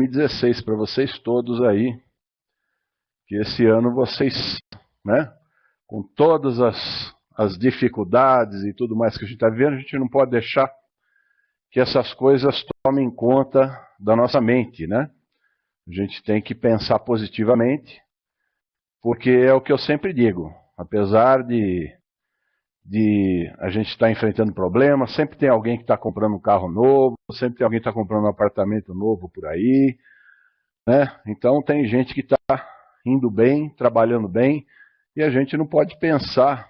2016 para vocês todos aí, que esse ano vocês, né, com todas as dificuldades e tudo mais que a gente está vivendo, a gente não pode deixar que essas coisas tomem conta da nossa mente, né? A gente tem que pensar positivamente, porque é o que eu sempre digo, apesar de a gente estar enfrentando problemas, sempre tem alguém que está comprando um carro novo, sempre tem alguém que está comprando um apartamento novo por aí, né? Então tem gente que está indo bem, trabalhando bem, e a gente não pode pensar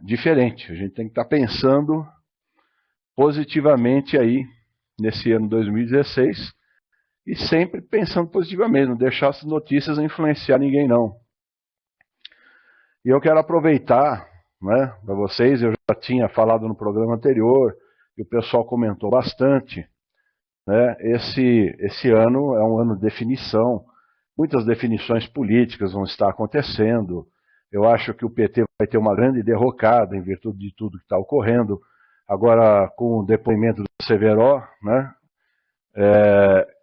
diferente. A gente tem que estar pensando positivamente aí, nesse ano 2016, e sempre pensando positivamente, não deixar as notícias influenciar ninguém não. E eu quero aproveitar, né, para vocês, eu já tinha falado no programa anterior, e o pessoal comentou bastante, né, esse ano é um ano de definição, muitas definições políticas vão estar acontecendo, eu acho que o PT vai ter uma grande derrocada em virtude de tudo que está ocorrendo, agora com o depoimento do Severo, né,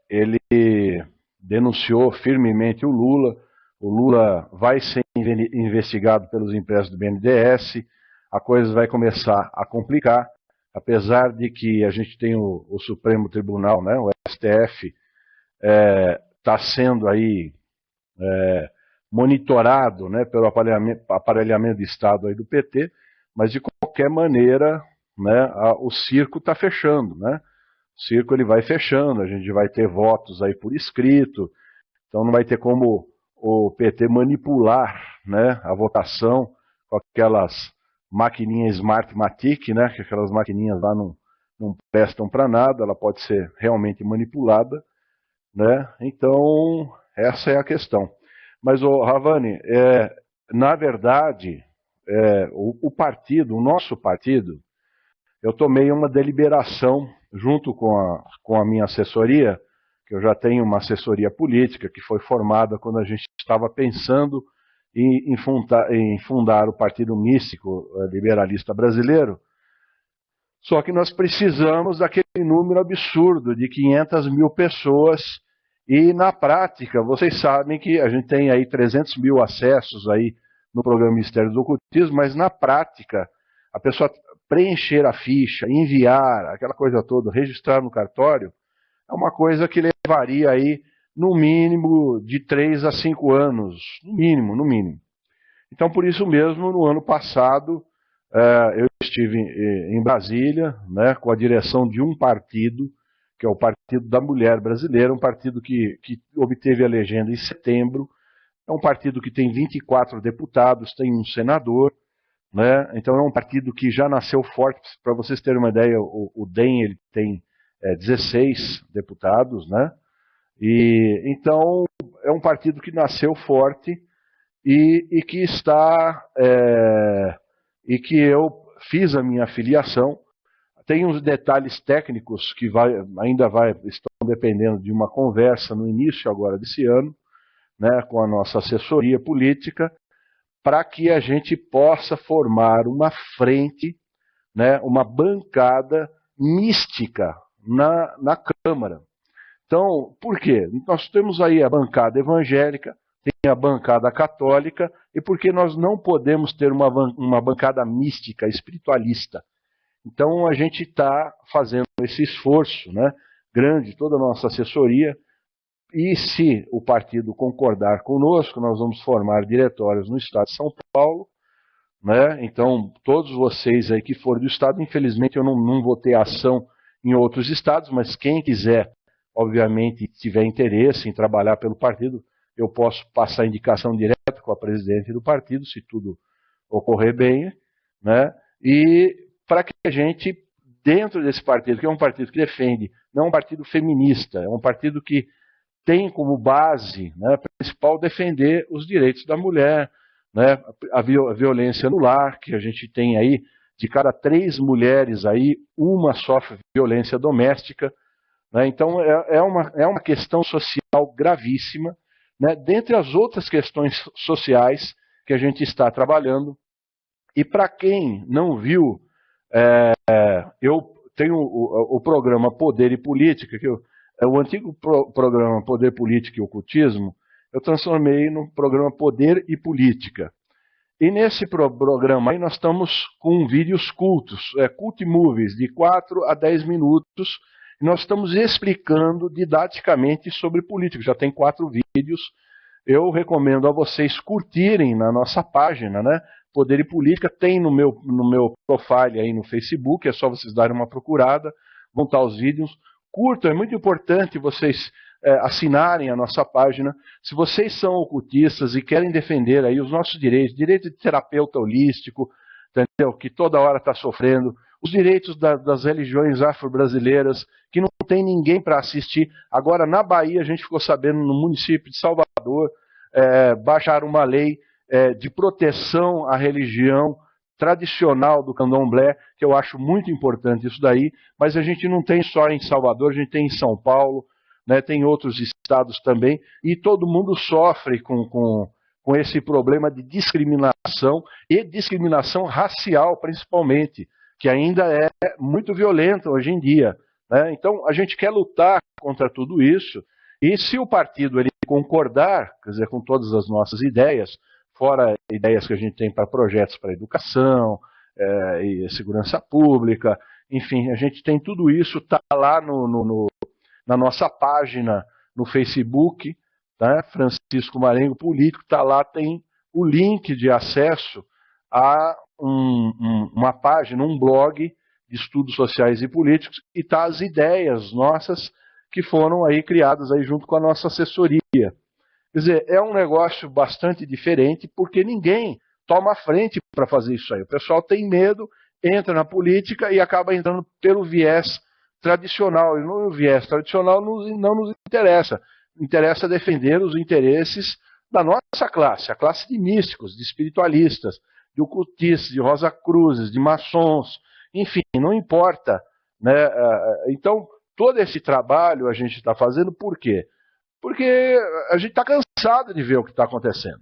ele denunciou firmemente o Lula vai ser investigado pelos empréstimos do BNDES, a coisa vai começar a complicar, apesar de que a gente tem o Supremo Tribunal, né, o STF, está sendo aí monitorado, né, pelo aparelhamento de Estado aí do PT, mas de qualquer maneira, né, o circo está fechando, né? O circo ele vai fechando, a gente vai ter votos aí por escrito, então não vai ter como o PT manipular, né, a votação com aquelas maquininhas Smartmatic, né, que aquelas maquininhas lá não prestam para nada, ela pode ser realmente manipulada, né? Então essa é a questão. Mas, Ravani, na verdade, o partido, o nosso partido, eu tomei uma deliberação junto com a minha assessoria, que eu já tenho uma assessoria política que foi formada quando a gente estava pensando em fundar o Partido Místico Liberalista Brasileiro, só que nós precisamos daquele número absurdo de 500 mil pessoas e na prática, vocês sabem que a gente tem aí 300 mil acessos aí no programa Ministério do Ocultismo, mas na prática, a pessoa preencher a ficha, enviar, aquela coisa toda, registrar no cartório, é uma coisa que levaria aí, no mínimo, de 3 a 5 anos, no mínimo, no mínimo. Então, por isso mesmo, no ano passado, eu estive em Brasília, né, com a direção de um partido, que é o Partido da Mulher Brasileira, um partido que obteve a legenda em setembro, é um partido que tem 24 deputados, tem um senador, né, então é um partido que já nasceu forte, para vocês terem uma ideia, o DEM ele tem 16 deputados, né, e então é um partido que nasceu forte e que está, e que eu fiz a minha filiação. Tem uns detalhes técnicos que estão dependendo de uma conversa no início agora desse ano, né, com a nossa assessoria política, para que a gente possa formar uma frente, né, uma bancada mística na Câmara. Então, por quê? Nós temos aí a bancada evangélica, tem a bancada católica, e por que nós não podemos ter uma bancada mística, espiritualista? Então a gente está fazendo esse esforço, né, grande, toda a nossa assessoria, e se o partido concordar conosco, nós vamos formar diretórios no estado de São Paulo, né? Então todos vocês aí que forem do estado, infelizmente eu não vou ter ação em outros estados, mas quem quiser, obviamente, tiver interesse em trabalhar pelo partido, eu posso passar indicação direta com a presidente do partido, se tudo ocorrer bem, né? E para que a gente, dentro desse partido, que é um partido que defende, não é um partido feminista, é um partido que tem como base, né, principal defender os direitos da mulher, né, a violência no lar, que a gente tem aí, de cada 3 mulheres aí, uma sofre violência doméstica, né, então é uma questão social gravíssima, né, dentre as outras questões sociais que a gente está trabalhando. E para quem não viu, eu tenho o programa Poder e Política, que O antigo programa Poder, Política e Ocultismo, eu transformei no programa Poder e Política. E nesse programa aí nós estamos com vídeos cultos, cult movies, de 4 a 10 minutos, e nós estamos explicando didaticamente sobre política. Já tem 4 vídeos. Eu recomendo a vocês curtirem na nossa página, né? Poder e Política, tem no meu profile aí no Facebook, é só vocês darem uma procurada, vão estar os vídeos. Curtam, é muito importante vocês assinarem a nossa página. Se vocês são ocultistas e querem defender aí os nossos direitos, direito de terapeuta holístico, entendeu? Que toda hora está sofrendo, os direitos das religiões afro-brasileiras, que não tem ninguém para assistir. Agora, na Bahia, a gente ficou sabendo, no município de Salvador, baixaram uma lei de proteção à religião tradicional do candomblé, que eu acho muito importante isso daí, mas a gente não tem só em Salvador, a gente tem em São Paulo, né, tem outros estados também, e todo mundo sofre com esse problema de discriminação, e discriminação racial, principalmente, que ainda é muito violenta hoje em dia, né? Então, a gente quer lutar contra tudo isso, e se o partido ele concordar, quer dizer, com todas as nossas ideias, fora ideias que a gente tem para projetos para educação, e segurança pública, enfim, a gente tem tudo isso, está lá na nossa página no Facebook, tá? Francisco Marengo Político, está lá, tem o link de acesso a uma página, um blog de estudos sociais e políticos, e tá as ideias nossas que foram aí criadas aí junto com a nossa assessoria. Quer dizer, é um negócio bastante diferente, porque ninguém toma a frente para fazer isso aí. O pessoal tem medo, entra na política e acaba entrando pelo viés tradicional. E no viés tradicional não nos interessa. Interessa defender os interesses da nossa classe, a classe de místicos, de espiritualistas, de ocultistas, de Rosacruzes, de maçons, enfim, não importa, né? Então, todo esse trabalho a gente está fazendo por quê? Porque a gente está cansado de ver o que está acontecendo.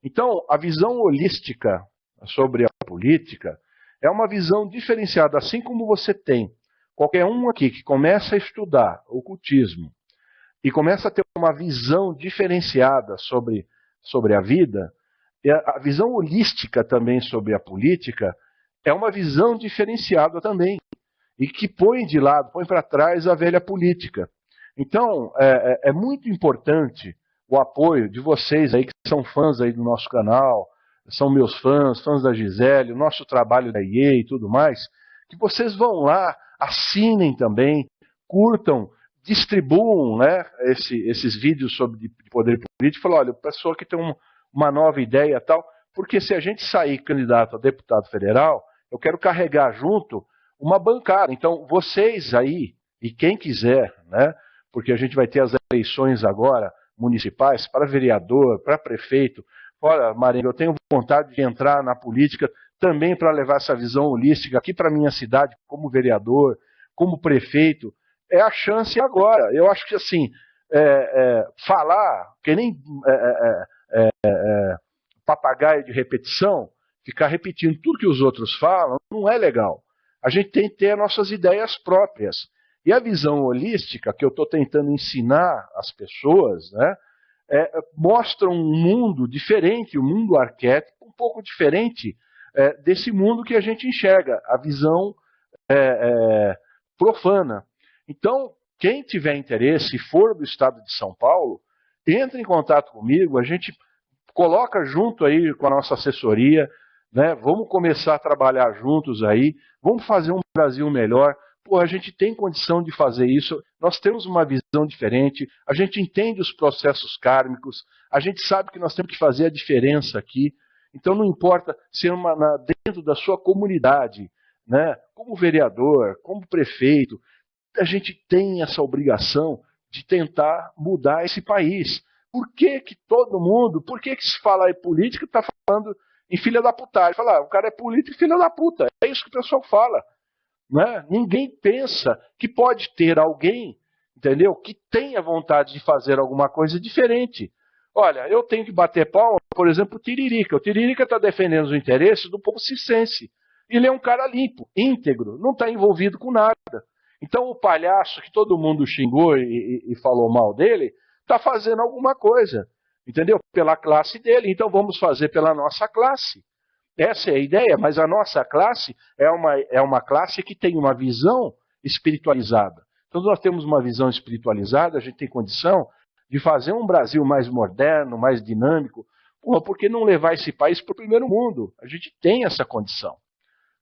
Então, a visão holística sobre a política é uma visão diferenciada, assim como você tem qualquer um aqui que começa a estudar ocultismo e começa a ter uma visão diferenciada sobre a vida, a visão holística também sobre a política é uma visão diferenciada também, e que põe de lado, põe para trás a velha política. Então, é muito importante o apoio de vocês aí que são fãs aí do nosso canal, são meus fãs da Gisele, o nosso trabalho da IE e tudo mais, que vocês vão lá, assinem também, curtam, distribuam, né, esses vídeos sobre poder político, falam, olha, a pessoa que tem uma nova ideia e tal, porque se a gente sair candidato a deputado federal, eu quero carregar junto uma bancada. Então, vocês aí, e quem quiser, né, porque a gente vai ter as eleições agora, municipais, para vereador, para prefeito. Olha, Marengo, eu tenho vontade de entrar na política também para levar essa visão holística aqui para a minha cidade, como vereador, como prefeito. É a chance agora. Eu acho que, assim, falar, que nem papagaio de repetição, ficar repetindo tudo que os outros falam, não é legal. A gente tem que ter as nossas ideias próprias. E a visão holística, que eu estou tentando ensinar às pessoas, né, mostra um mundo diferente, um mundo arquétipo, um pouco diferente desse mundo que a gente enxerga, a visão profana. Então, quem tiver interesse e for do estado de São Paulo, entre em contato comigo, a gente coloca junto aí com a nossa assessoria, né, vamos começar a trabalhar juntos aí, vamos fazer um Brasil melhor. Pô, a gente tem condição de fazer isso, nós temos uma visão diferente, a gente entende os processos kármicos, a gente sabe que nós temos que fazer a diferença aqui, então não importa ser dentro da sua comunidade, né, como vereador, como prefeito, a gente tem essa obrigação de tentar mudar esse país. Por que todo mundo, por que se fala em política está falando em filha da putagem? Fala, o cara é político e filha da puta, é isso que o pessoal fala. Né? Ninguém pensa que pode ter alguém, entendeu, que tenha vontade de fazer alguma coisa diferente. Olha, eu tenho que bater palma, por exemplo, o Tiririca. O Tiririca está defendendo os interesses do povo circense. Ele é um cara limpo, íntegro, não está envolvido com nada. Então o palhaço que todo mundo xingou e falou mal dele, está fazendo alguma coisa, entendeu? Pela classe dele, então vamos fazer pela nossa classe. Essa é a ideia, mas a nossa classe é uma classe que tem uma visão espiritualizada. Então nós temos uma visão espiritualizada, a gente tem condição de fazer um Brasil mais moderno, mais dinâmico. Pô, por que não levar esse país para o primeiro mundo? A gente tem essa condição,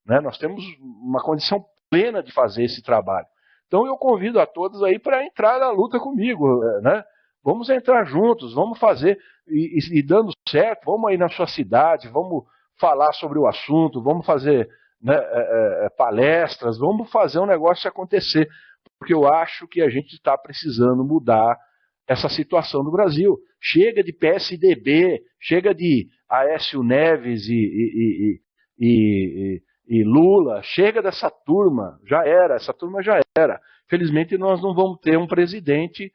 né? Nós temos uma condição plena de fazer esse trabalho. Então eu convido a todos aí para entrar na luta comigo, né? Vamos entrar juntos, vamos fazer, e dando certo, vamos aí na sua cidade, vamos falar sobre o assunto, vamos fazer, né, palestras, vamos fazer um negócio acontecer, porque eu acho que a gente está precisando mudar essa situação do Brasil. Chega de PSDB, chega de Aécio Neves e Lula, chega dessa turma, já era, essa turma já era. Felizmente nós não vamos ter um presidente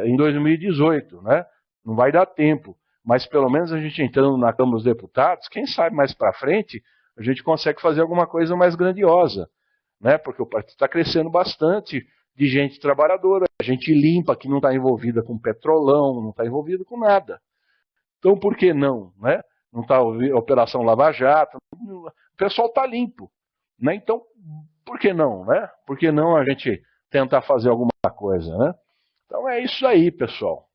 em 2018, né? Não vai dar tempo, mas pelo menos a gente entrando na Câmara dos Deputados, quem sabe mais para frente a gente consegue fazer alguma coisa mais grandiosa, né? Porque o partido está crescendo bastante de gente trabalhadora, gente limpa que não está envolvida com petrolão, não está envolvida com nada. Então por que não, né? Não está a Operação Lava Jato, o pessoal está limpo, né? Então por que não, né? Por que não a gente tentar fazer alguma coisa, né? Então é isso aí, pessoal.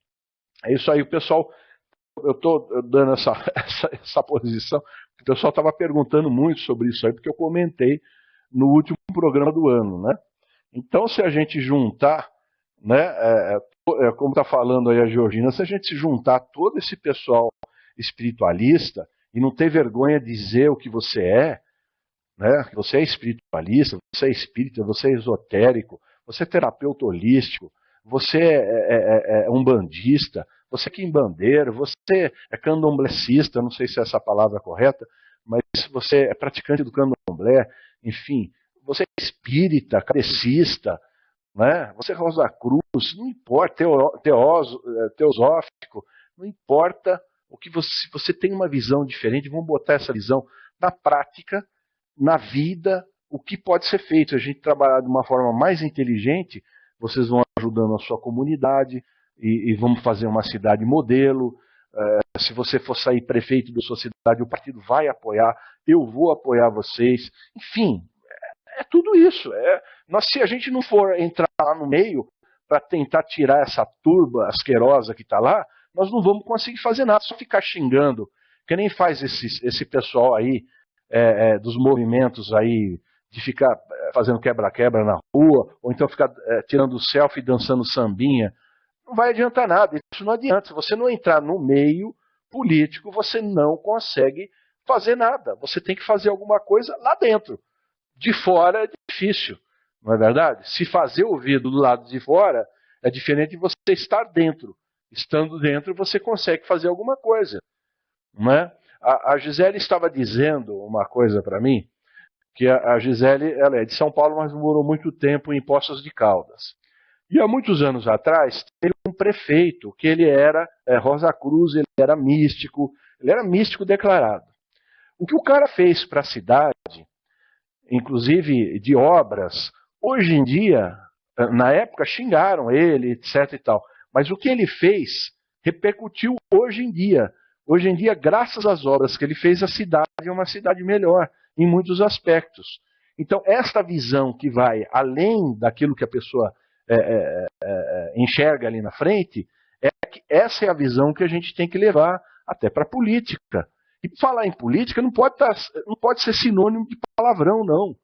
É isso aí, o pessoal. Eu estou dando essa posição. O pessoal estava perguntando muito sobre isso aí, porque eu comentei no último programa do ano, né? Então, se a gente juntar, né, como está falando aí a Georgina, se a gente se juntar todo esse pessoal espiritualista e não ter vergonha de dizer o que você é, né? Você é espiritualista, você é espírita, você é esotérico, você é terapeuta holístico, você é umbandista, você é quimbandeiro, você é candomblessista, não sei se é essa palavra correta, mas você é praticante do candomblé, enfim, você é espírita, kardecista, né? Você é Rosa Cruz, não importa, teosófico, não importa o que você tem uma visão diferente, vamos botar essa visão na prática, na vida, o que pode ser feito. A gente trabalhar de uma forma mais inteligente, vocês vão ajudando a sua comunidade e vamos fazer uma cidade modelo. Se você for sair prefeito da sua cidade, o partido vai apoiar, eu vou apoiar vocês. Enfim, é tudo isso. Se a gente não for entrar lá no meio para tentar tirar essa turba asquerosa que está lá, nós não vamos conseguir fazer nada, só ficar xingando, que nem faz esse pessoal aí, dos movimentos aí, de ficar fazendo quebra-quebra na rua, ou então ficar tirando selfie e dançando sambinha. Não vai adiantar nada, isso não adianta. Se você não entrar no meio político, você não consegue fazer nada. Você tem que fazer alguma coisa lá dentro. De fora é difícil, não é verdade? Se fazer ouvido do lado de fora é diferente de você estar dentro. Estando dentro, você consegue fazer alguma coisa, não é? A Gisele estava dizendo uma coisa para mim, que a Gisele ela é de São Paulo, mas morou muito tempo em Poços de Caldas. E há muitos anos atrás, teve um prefeito que ele era Rosa Cruz, ele era místico declarado. O que o cara fez para a cidade, inclusive de obras, hoje em dia, na época xingaram ele, etc e tal, mas o que ele fez repercutiu hoje em dia. Hoje em dia, graças às obras que ele fez, a cidade é uma cidade melhor, em muitos aspectos. Então, esta visão que vai além daquilo que a pessoa enxerga ali na frente, essa é a visão que a gente tem que levar até para a política. E falar em política não pode ser sinônimo de palavrão, não.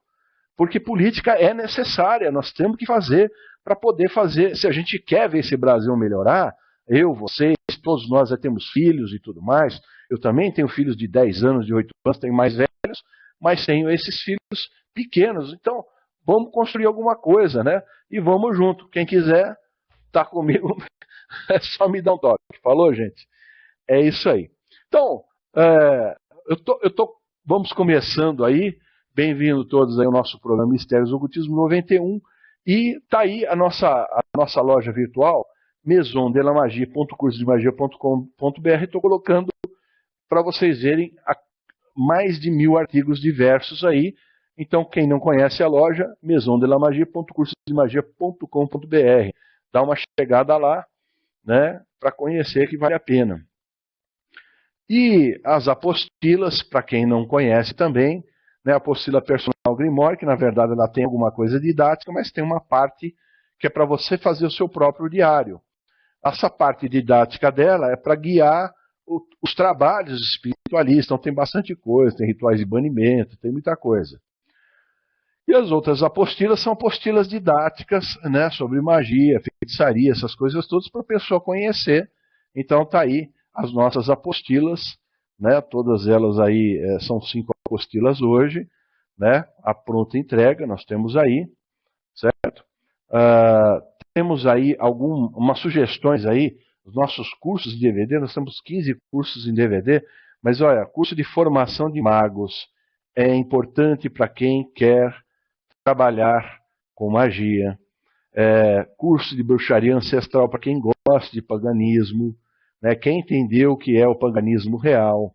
Porque política é necessária, nós temos que fazer para poder fazer. Se a gente quer ver esse Brasil melhorar, eu, vocês, todos nós já temos filhos e tudo mais. Eu também tenho filhos de 10 anos, de 8 anos, tenho mais velhos, mas tenho esses filhos pequenos. Então, vamos construir alguma coisa, né? E vamos junto. Quem quiser estar comigo, é só me dar um toque. Falou, gente? É isso aí. Então, vamos começando aí. Bem-vindo todos aí ao nosso programa Mistérios do Ocultismo 91. E está aí a nossa loja virtual, maisondelamagia.cursodemagia.com.br. Estou colocando para vocês verem mais de 1000 artigos diversos aí, Então, quem não conhece a loja, maisondelamagia.cursosdemagia.com.br. Dá uma chegada lá, né, para conhecer, que vale a pena. E as apostilas, para quem não conhece também, né, a apostila Personal Grimoire, que na verdade ela tem alguma coisa didática, mas tem uma parte que é para você fazer o seu próprio diário. Essa parte didática dela é para guiar os trabalhos espiritualistas, então tem bastante coisa, tem rituais de banimento, tem muita coisa. E as outras apostilas são apostilas didáticas, né, sobre magia, feitiçaria, essas coisas todas para a pessoa conhecer. Então tá aí as nossas apostilas, né, todas elas aí são 5 apostilas hoje, né, a pronta entrega nós temos aí, certo? Temos aí umas sugestões aí, os nossos cursos de DVD, nós temos 15 cursos em DVD, mas olha, curso de formação de magos é importante para quem quer trabalhar com magia, curso de bruxaria ancestral para quem gosta de paganismo, né, quem entendeu o que é o paganismo real.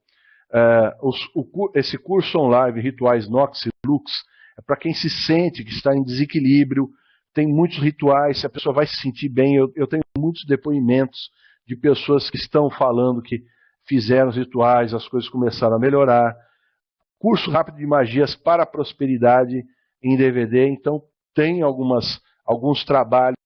Esse curso online, Rituais Nox e Lux, é para quem se sente que está em desequilíbrio, tem muitos rituais, se a pessoa vai se sentir bem. Eu tenho muitos depoimentos de pessoas que estão falando que fizeram os rituais, as coisas começaram a melhorar. Curso rápido de magias para a prosperidade em DVD, então tem alguns trabalhos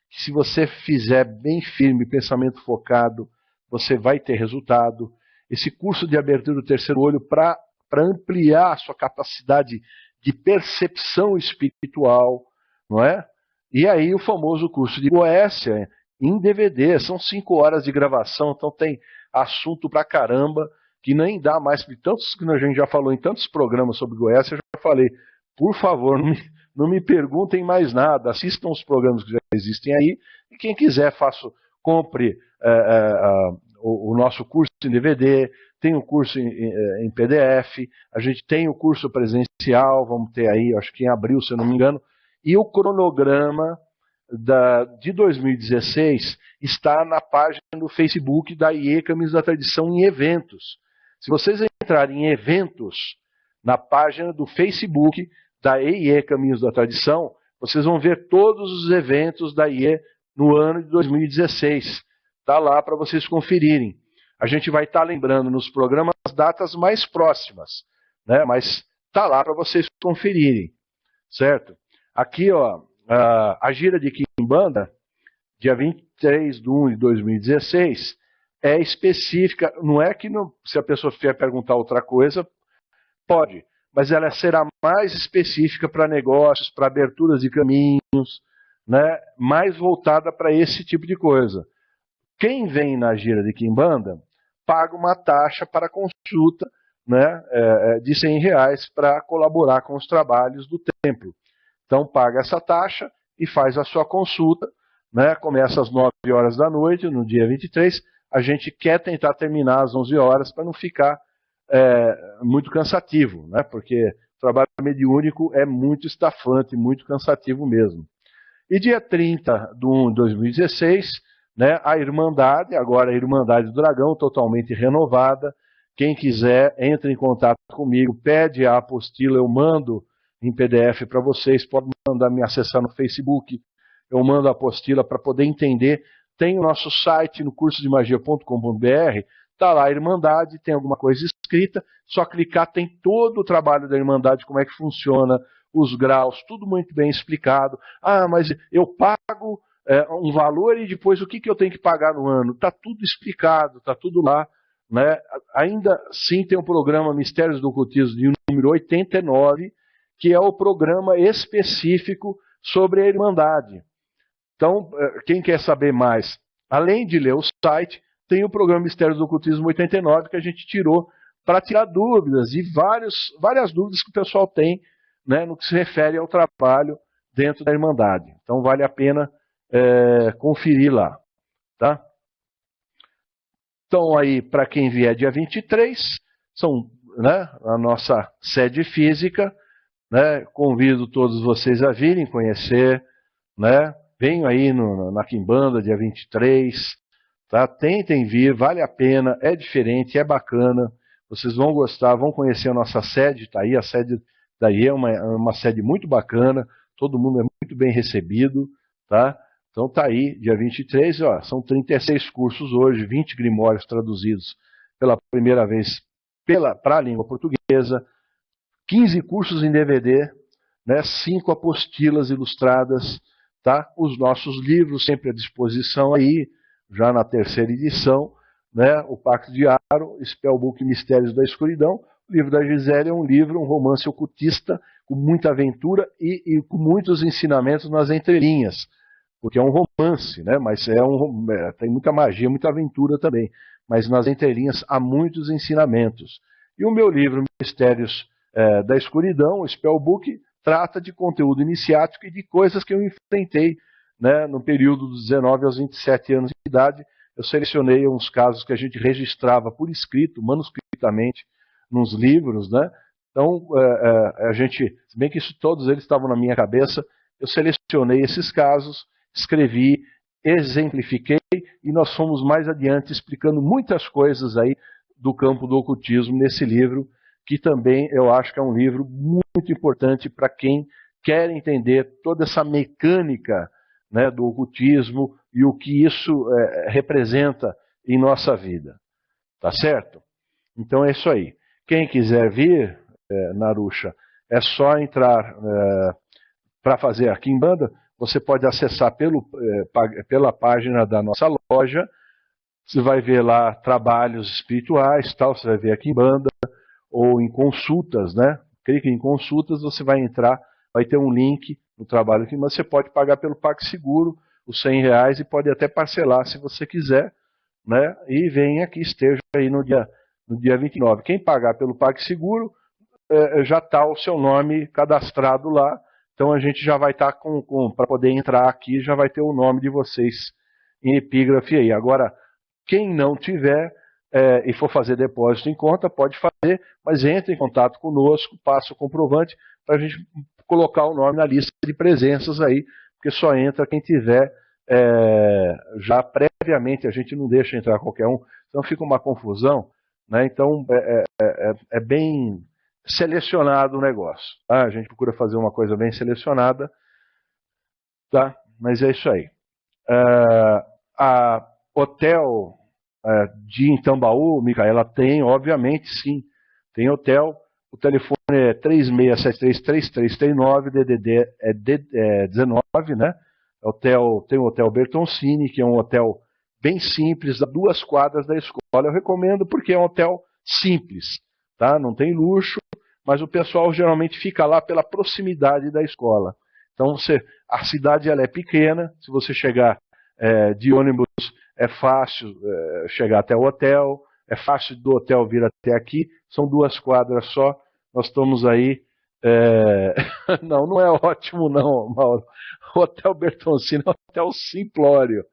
que, se você fizer bem firme, pensamento focado, você vai ter resultado. Esse curso de abertura do terceiro olho para ampliar a sua capacidade de percepção espiritual, não é? E aí o famoso curso de Goécia em DVD, são 5 horas de gravação, então tem assunto pra caramba, que nem dá mais, porque tantos que a gente já falou em tantos programas sobre Goécia, eu já falei, por favor, não me perguntem mais nada, assistam os programas que já existem aí, e quem quiser, compre o nosso curso em DVD, tem o curso em PDF, a gente tem o curso presencial, vamos ter aí, acho que em abril, se eu não me engano, e o cronograma de 2016 está na página do Facebook da IE Caminhos da Tradição em eventos. Se vocês entrarem em eventos na página do Facebook da IE Caminhos da Tradição, vocês vão ver todos os eventos da IE no ano de 2016. Está lá para vocês conferirem. A gente vai estar lembrando nos programas as datas mais próximas, né? Mas está lá para vocês conferirem, certo? Aqui, ó, a gira de Quimbanda, dia 23 de 1 de 2016, é específica, não é que se a pessoa vier perguntar outra coisa, pode, mas ela será mais específica para negócios, para aberturas de caminhos, né, mais voltada para esse tipo de coisa. Quem vem na gira de Quimbanda paga uma taxa para consulta, né, de R$100 para colaborar com os trabalhos do templo. Então paga essa taxa e faz a sua consulta, né? Começa às 9 horas da noite, no dia 23. A gente quer tentar terminar às 11 horas para não ficar muito cansativo, né? Porque o trabalho mediúnico é muito estafante, muito cansativo mesmo. E dia 30 de 1 de 2016, né, a Irmandade, agora a Irmandade do Dragão, totalmente renovada. Quem quiser, entre em contato comigo, pede a apostila, eu mando em PDF para vocês, pode me acessar no Facebook, eu mando a apostila para poder entender. Tem o nosso site no cursosdemagia.com.br, está lá a Irmandade, tem alguma coisa escrita, só clicar, tem todo o trabalho da Irmandade, como é que funciona, os graus, tudo muito bem explicado. Ah, mas eu pago um valor e depois o que eu tenho que pagar no ano? Está tudo explicado, está tudo lá. Né? Ainda sim tem o programa Mistérios do Ocultismo de número 89, que é o programa específico sobre a Irmandade. Então, quem quer saber mais, além de ler o site, tem o programa Mistérios do Ocultismo 89, que a gente tirou para tirar dúvidas, e várias dúvidas que o pessoal tem, né, no que se refere ao trabalho dentro da Irmandade. Então, vale a pena conferir lá. Tá? Então, aí, para quem vier dia 23, são, né, a nossa sede física. Né, convido todos vocês a virem conhecer, né, venham aí na Quimbanda, dia 23, tá, tentem vir, vale a pena, é diferente, é bacana, vocês vão gostar, vão conhecer a nossa sede, está aí a sede Daí é uma sede muito bacana, todo mundo é muito bem recebido, tá? Então tá aí, dia 23, ó, são 36 cursos hoje, 20 grimórios traduzidos pela primeira vez para a língua portuguesa, 15 cursos em DVD, né, 5 apostilas ilustradas, tá? Os nossos livros sempre à disposição aí, já na terceira edição, né? O Pacto de Aro, Spellbook Mistérios da Escuridão. O livro da Gisele é um livro, um romance ocultista, com muita aventura e com muitos ensinamentos nas entrelinhas, porque é um romance, né? Mas tem muita magia, muita aventura também. Mas nas entrelinhas há muitos ensinamentos. E o meu livro, Mistérios da Escuridão, o Spellbook, trata de conteúdo iniciático e de coisas que eu enfrentei, né, no período dos 19 aos 27 anos de idade. Eu selecionei uns casos que a gente registrava por escrito, manuscritamente, nos livros, né? Então, a gente, se bem que todos eles estavam na minha cabeça, eu selecionei esses casos, escrevi, exemplifiquei, e nós fomos mais adiante explicando muitas coisas aí do campo do ocultismo nesse livro, que também eu acho que é um livro muito importante para quem quer entender toda essa mecânica, né, do ocultismo e o que isso representa em nossa vida. Tá certo? Então é isso aí. Quem quiser vir, Narusha, é só entrar para fazer a Quimbanda. Você pode acessar pela página da nossa loja. Você vai ver lá trabalhos espirituais, tal. Você vai ver a Quimbanda, ou em consultas, né? Clique em consultas, você vai entrar, vai ter um link no trabalho aqui, mas você pode pagar pelo PagSeguro os R$100 e pode até parcelar se você quiser, né? E vem aqui, esteja aí no dia 29. Quem pagar pelo PagSeguro, já está o seu nome cadastrado lá, então a gente já vai estar para poder entrar aqui, já vai ter o nome de vocês em epígrafe aí. Agora, quem não tiver e for fazer depósito em conta, pode fazer, mas entre em contato conosco, passa o comprovante para a gente colocar o nome na lista de presenças aí, porque só entra quem tiver já previamente, a gente não deixa entrar qualquer um, então fica uma confusão, né? Então é bem selecionado o negócio, tá? A gente procura fazer uma coisa bem selecionada, tá? Mas é isso aí. A hotel de Itambaú, Micaela, tem, obviamente, sim. Tem hotel. O telefone é 36733339, DDD é 19, né? Tem o Hotel Bertoncini, que é um hotel bem simples, a 2 quadras da escola. Eu recomendo porque é um hotel simples, tá? Não tem luxo, mas o pessoal geralmente fica lá pela proximidade da escola. Então, a cidade ela é pequena, se você chegar de ônibus, é fácil chegar até o hotel, é fácil do hotel vir até aqui, são 2 quadras só, nós estamos aí... não é ótimo não, Mauro. O Hotel Bertoncini é um hotel simplório,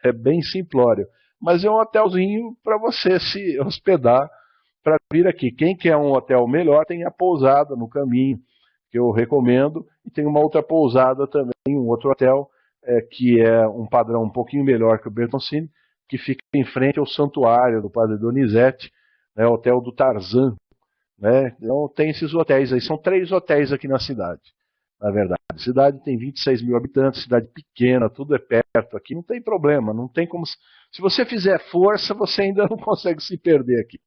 é bem simplório, mas é um hotelzinho para você se hospedar, para vir aqui. Quem quer um hotel melhor, tem a pousada no caminho, que eu recomendo, e tem uma outra pousada também, um outro hotel, que é um padrão um pouquinho melhor que o Bertoncini, que fica em frente ao santuário do Padre Donizete, né, o Hotel do Tarzan, né? Então tem esses hotéis aí, são 3 hotéis aqui na cidade, na verdade. A cidade tem 26 mil habitantes, cidade pequena, tudo é perto aqui, não tem problema, não tem como... Se você fizer força, você ainda não consegue se perder aqui,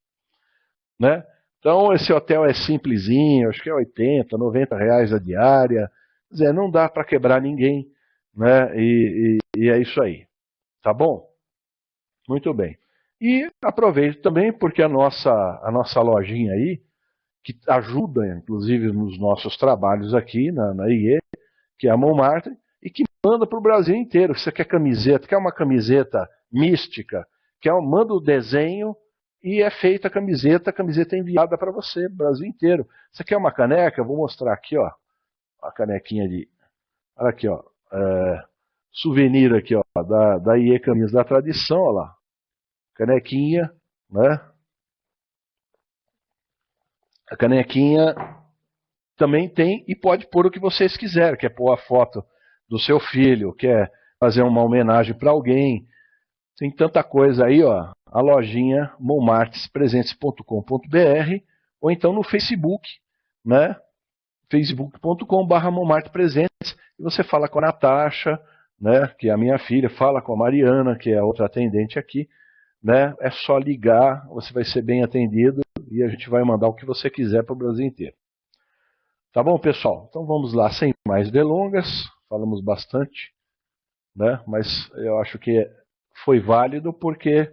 né? Então esse hotel é simplesinho, acho que é 80, 90 reais a diária, quer dizer, não dá para quebrar ninguém, né? E é isso aí, tá bom? Muito bem. E aproveito também porque a nossa lojinha aí, que ajuda inclusive nos nossos trabalhos aqui na IE, que é a Montmartre, e que manda para o Brasil inteiro. Você quer camiseta, quer uma camiseta mística, manda o desenho e é feita a camiseta é enviada para você, Brasil inteiro. Você quer uma caneca? Eu vou mostrar aqui, ó, a canequinha de... Olha aqui, ó, souvenir aqui, ó, da IE Caminhos da Tradição, ó lá. Canequinha, né? A canequinha também tem e pode pôr o que vocês quiserem. Quer pôr a foto do seu filho, quer fazer uma homenagem para alguém. Tem tanta coisa aí, ó. A lojinha montmartrespresentes.com.br ou então no Facebook, né? facebook.com/montmartrepresentes, e você fala com a Natasha, né, que é a minha filha, fala com a Mariana, que é a outra atendente aqui, né, é só ligar, você vai ser bem atendido e a gente vai mandar o que você quiser para o Brasil inteiro. Tá bom, pessoal? Então vamos lá, sem mais delongas, falamos bastante, né, mas eu acho que foi válido porque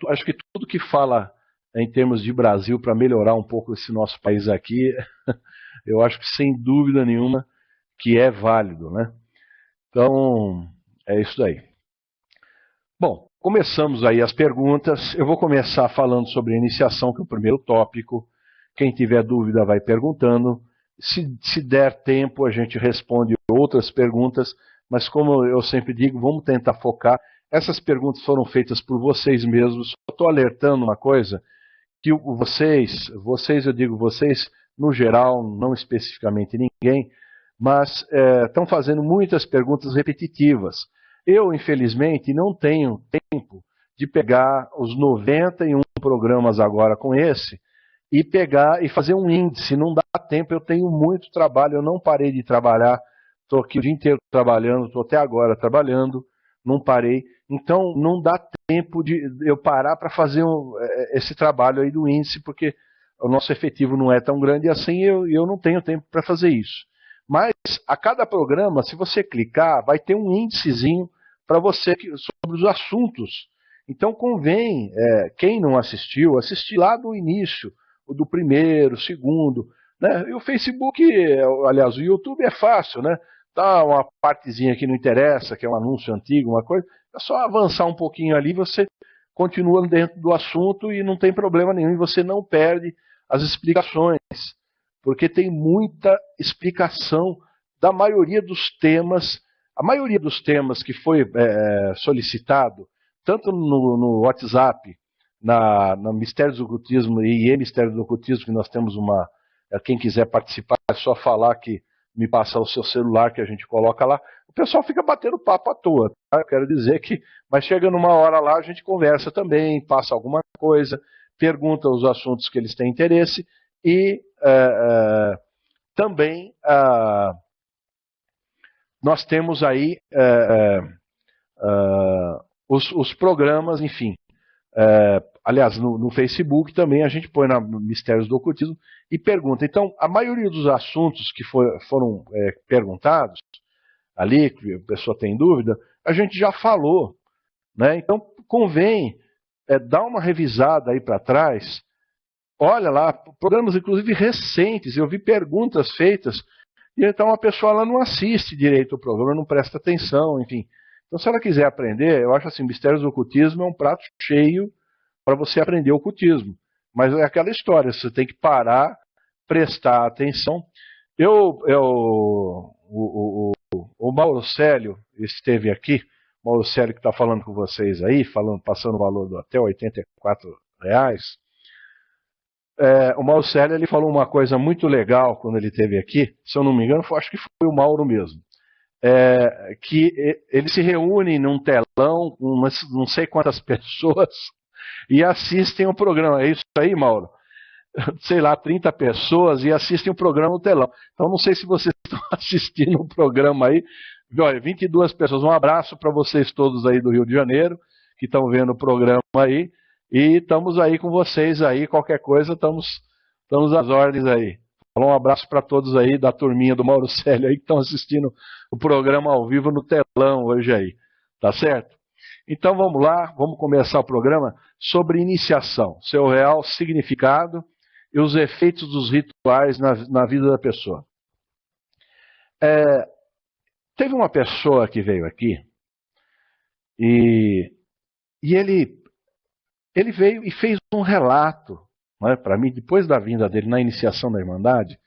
acho que tudo que fala em termos de Brasil para melhorar um pouco esse nosso país aqui, eu acho que sem dúvida nenhuma que é válido, né? Então, é isso daí. Bom, começamos aí as perguntas. Eu vou começar falando sobre a iniciação, que é o primeiro tópico. Quem tiver dúvida vai perguntando. Se der tempo, a gente responde outras perguntas, mas como eu sempre digo, vamos tentar focar. Essas perguntas foram feitas por vocês mesmos. Só estou alertando uma coisa, que vocês, eu digo vocês, no geral, não especificamente ninguém, mas estão fazendo muitas perguntas repetitivas. Eu, infelizmente, não tenho tempo de pegar os 91 programas agora com esse e pegar e fazer um índice. Não dá tempo, eu tenho muito trabalho, eu não parei de trabalhar, estou aqui o dia inteiro trabalhando, estou até agora trabalhando, não parei. Então, não dá tempo de eu parar para fazer esse trabalho aí do índice, porque o nosso efetivo não é tão grande assim e eu não tenho tempo para fazer isso. Mas, a cada programa, se você clicar, vai ter um índicezinho para você sobre os assuntos. Então, convém, quem não assistiu, assistir lá do início, do primeiro, segundo. Né? E o Facebook, aliás, o YouTube é fácil, né? Tá uma partezinha que não interessa, que é um anúncio antigo, uma coisa, é só avançar um pouquinho ali, você continua dentro do assunto e não tem problema nenhum, e você não perde as explicações, porque tem muita explicação da maioria dos temas. A maioria dos temas que foi solicitado, tanto no WhatsApp, na Mistérios do Ocultismo e Mistérios do Ocultismo, que nós temos quem quiser participar, é só falar que me passar o seu celular que a gente coloca lá, o pessoal fica batendo papo à toa. Tá? Eu quero dizer que, mas chega numa hora lá, a gente conversa também, passa alguma coisa, pergunta os assuntos que eles têm interesse e também nós temos aí os programas, enfim. Aliás, no Facebook também a gente põe no Mistérios do Ocultismo e pergunta. Então, a maioria dos assuntos que foram perguntados ali, que a pessoa tem dúvida, a gente já falou. Né? Então, convém dar uma revisada aí para trás. Olha lá, programas inclusive recentes, eu vi perguntas feitas, e então a pessoa ela não assiste direito o programa, não presta atenção, enfim. Então, se ela quiser aprender, eu acho assim, Mistérios do Ocultismo é um prato cheio para você aprender o ocultismo. Mas é aquela história, você tem que parar, prestar atenção. O Mauro Célio esteve aqui, o Mauro Célio que está falando com vocês aí, passando o valor do até R$84. O Mauro Célio ele falou uma coisa muito legal quando ele esteve aqui, se eu não me engano, acho que foi o Mauro mesmo. Que eles se reúnem num telão com não sei quantas pessoas e assistem o programa. É isso aí, Mauro? Sei lá, 30 pessoas e assistem o programa no telão. Então, não sei se vocês estão assistindo o programa aí. Olha, 22 pessoas. Um abraço para vocês todos aí do Rio de Janeiro, que estão vendo o programa aí. E estamos aí com vocês aí. Qualquer coisa, estamos às ordens aí. Um abraço para todos aí da turminha do Mauro Célio aí que estão assistindo o programa ao vivo no telão hoje aí. Tá certo? Então vamos lá, vamos começar o programa sobre iniciação, seu real significado e os efeitos dos rituais na vida da pessoa. Teve uma pessoa que veio aqui e ele veio e fez um relato, né, para mim, depois da vinda dele na iniciação da Irmandade,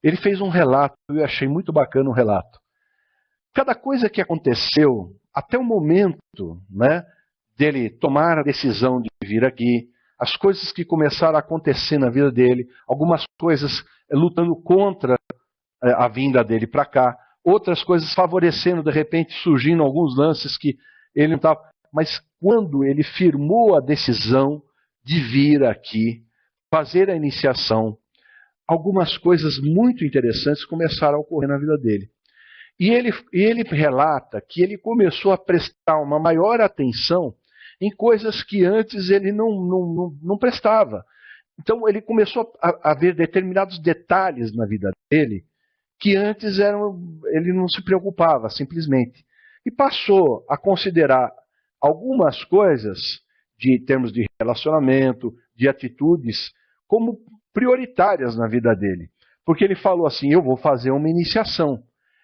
ele fez um relato, eu achei muito bacana o relato. Cada coisa que aconteceu, até o momento, né, dele tomar a decisão de vir aqui, as coisas que começaram a acontecer na vida dele, algumas coisas lutando contra a vinda dele para cá, outras coisas favorecendo, de repente surgindo alguns lances que ele não estava. Mas quando ele firmou a decisão de vir aqui, fazer a iniciação, algumas coisas muito interessantes começaram a ocorrer na vida dele. E ele relata que ele começou a prestar uma maior atenção em coisas que antes ele não prestava. Então ele começou a ver determinados detalhes na vida dele que antes ele não se preocupava, simplesmente. E passou a considerar algumas coisas, de termos de relacionamento, de atitudes, como prioritárias na vida dele. Porque ele falou assim, eu vou fazer uma iniciação.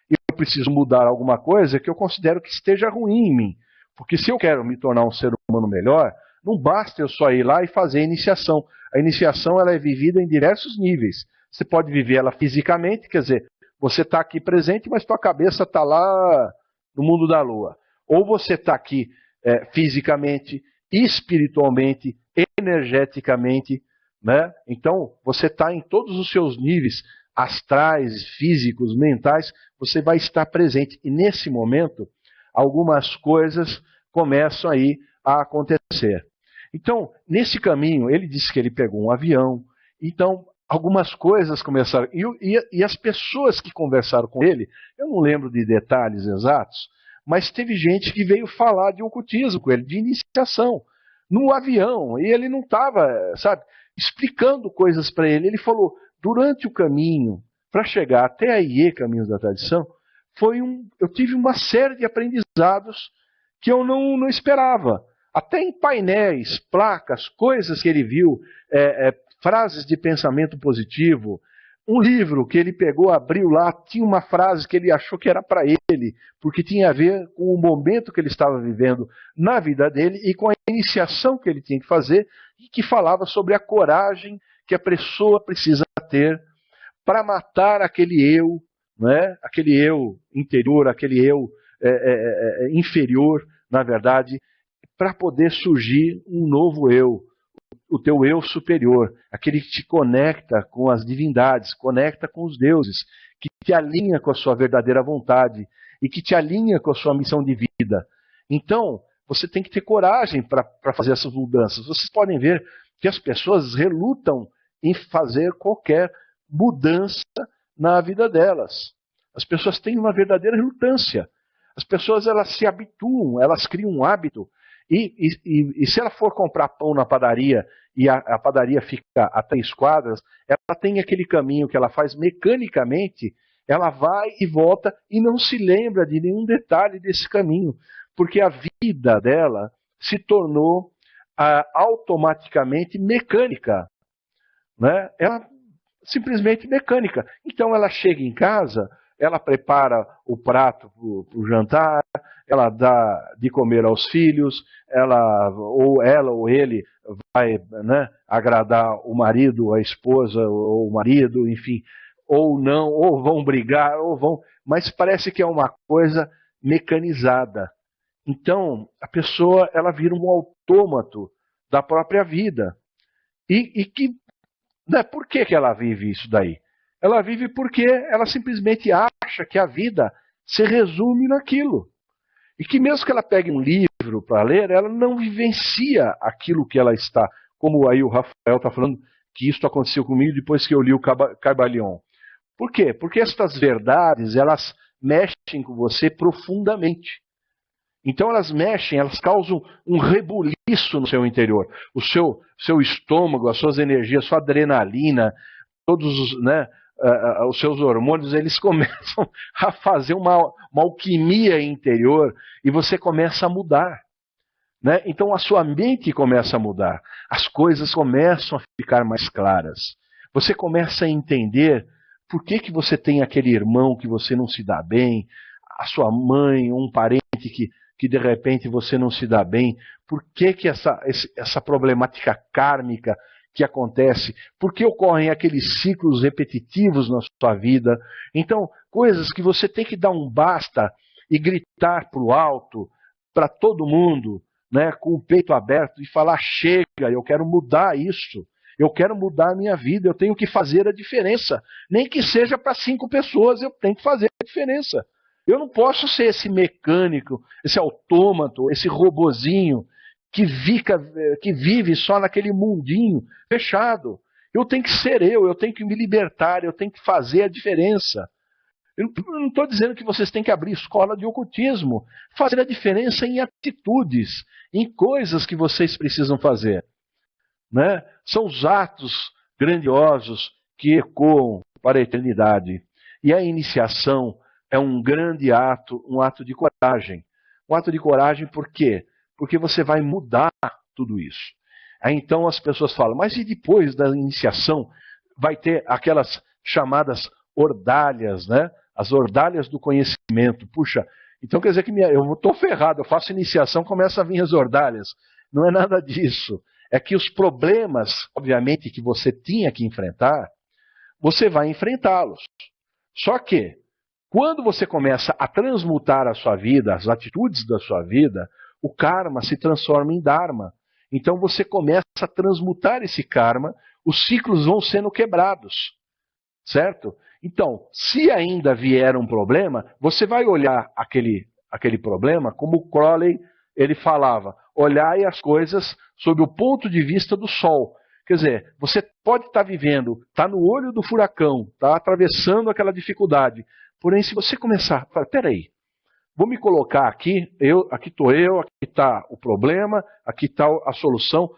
Eu preciso mudar alguma coisa que eu considero que esteja ruim em mim. Porque se eu quero me tornar um ser humano melhor, não basta eu só ir lá e fazer a iniciação. A iniciação ela é vivida em diversos níveis. Você pode viver ela fisicamente, quer dizer, você está aqui presente, mas tua cabeça está lá no mundo da lua. Ou você está aqui fisicamente, espiritualmente, energeticamente, né? Então, você está em todos os seus níveis astrais, físicos, mentais, você vai estar presente. E nesse momento, algumas coisas começam aí a acontecer. Então, nesse caminho, ele disse que ele pegou um avião. Então, algumas coisas começaram. E as pessoas que conversaram com ele, eu não lembro de detalhes exatos, mas teve gente que veio falar de ocultismo com ele, de iniciação, no avião. E ele não estava, sabe, explicando coisas para ele. Ele falou, durante o caminho, para chegar até a IE, Caminhos da Tradição, eu tive uma série de aprendizados que eu não esperava. Até em painéis, placas, coisas que ele viu, frases de pensamento positivo. Um livro que ele pegou, abriu lá, tinha uma frase que ele achou que era para ele, porque tinha a ver com o momento que ele estava vivendo na vida dele e com a iniciação que ele tinha que fazer, e que falava sobre a coragem que a pessoa precisa ter para matar aquele eu, né? Aquele eu interior, aquele eu inferior, na verdade, para poder surgir um novo eu, o teu eu superior, aquele que te conecta com as divindades, conecta com os deuses, que te alinha com a sua verdadeira vontade e que te alinha com a sua missão de vida. Então, você tem que ter coragem para fazer essas mudanças. Vocês podem ver que as pessoas relutam em fazer qualquer mudança na vida delas. As pessoas têm uma verdadeira relutância. As pessoas elas se habituam, elas criam um hábito. E se ela for comprar pão na padaria e a padaria fica a 3 quadras, ela tem aquele caminho que ela faz mecanicamente, ela vai e volta e não se lembra de nenhum detalhe desse caminho, porque a vida dela se tornou automaticamente mecânica, né? Ela simplesmente mecânica. Então ela chega em casa, ela prepara o prato para o jantar, ela dá de comer aos filhos, ela ou ele vai, né, agradar o marido, a esposa ou o marido, enfim, ou não, ou vão brigar, mas parece que é uma coisa mecanizada. Então a pessoa ela vira um autômato da própria vida. E que, né, por que ela vive isso daí? Ela vive porque ela simplesmente acha que a vida se resume naquilo. E que mesmo que ela pegue um livro para ler, ela não vivencia aquilo que ela está. Como aí o Rafael está falando que isso aconteceu comigo depois que eu li o Caibalion. Por quê? Porque estas verdades, elas mexem com você profundamente. Então elas mexem, elas causam um rebuliço no seu interior. O seu estômago, as suas energias, a sua adrenalina, todos os, né, os seus hormônios, eles começam a fazer uma alquimia interior e você começa a mudar. Né? Então a sua mente começa a mudar, as coisas começam a ficar mais claras. Você começa a entender por que você tem aquele irmão que você não se dá bem, a sua mãe, um parente que de repente você não se dá bem, por que essa problemática kármica que acontece, por que ocorrem aqueles ciclos repetitivos na sua vida. Então, coisas que você tem que dar um basta e gritar para o alto, para todo mundo, né, com o peito aberto e falar, chega, eu quero mudar isso, eu quero mudar a minha vida, eu tenho que fazer a diferença. Nem que seja para 5 pessoas, eu tenho que fazer a diferença. Eu não posso ser esse mecânico, esse autômato, esse robozinho que vive só naquele mundinho fechado. Eu tenho que ser eu tenho que me libertar, eu tenho que fazer a diferença. Eu não estou dizendo que vocês têm que abrir escola de ocultismo. Fazer a diferença em atitudes, em coisas que vocês precisam fazer. Né? São os atos grandiosos que ecoam para a eternidade. E a iniciação é um grande ato, um ato de coragem. Um ato de coragem por quê? Porque você vai mudar tudo isso. Aí então as pessoas falam, mas e depois da iniciação vai ter aquelas chamadas ordalhas, né? As ordalhas do conhecimento. Puxa, então quer dizer que eu estou ferrado, eu faço iniciação, começa a vir as ordalhas. Não é nada disso. É que os problemas, obviamente, que você tinha que enfrentar, você vai enfrentá-los. Só que, quando você começa a transmutar a sua vida, as atitudes da sua vida, o karma se transforma em dharma. Então você começa a transmutar esse karma, os ciclos vão sendo quebrados. Certo? Então, se ainda vier um problema, você vai olhar aquele problema, como o Crowley ele falava, olhai as coisas sob o ponto de vista do sol. Quer dizer, você pode estar vivendo, está no olho do furacão, está atravessando aquela dificuldade. Porém, se você começar, peraí, vou me colocar aqui, aqui estou eu, aqui está o problema, aqui está a solução.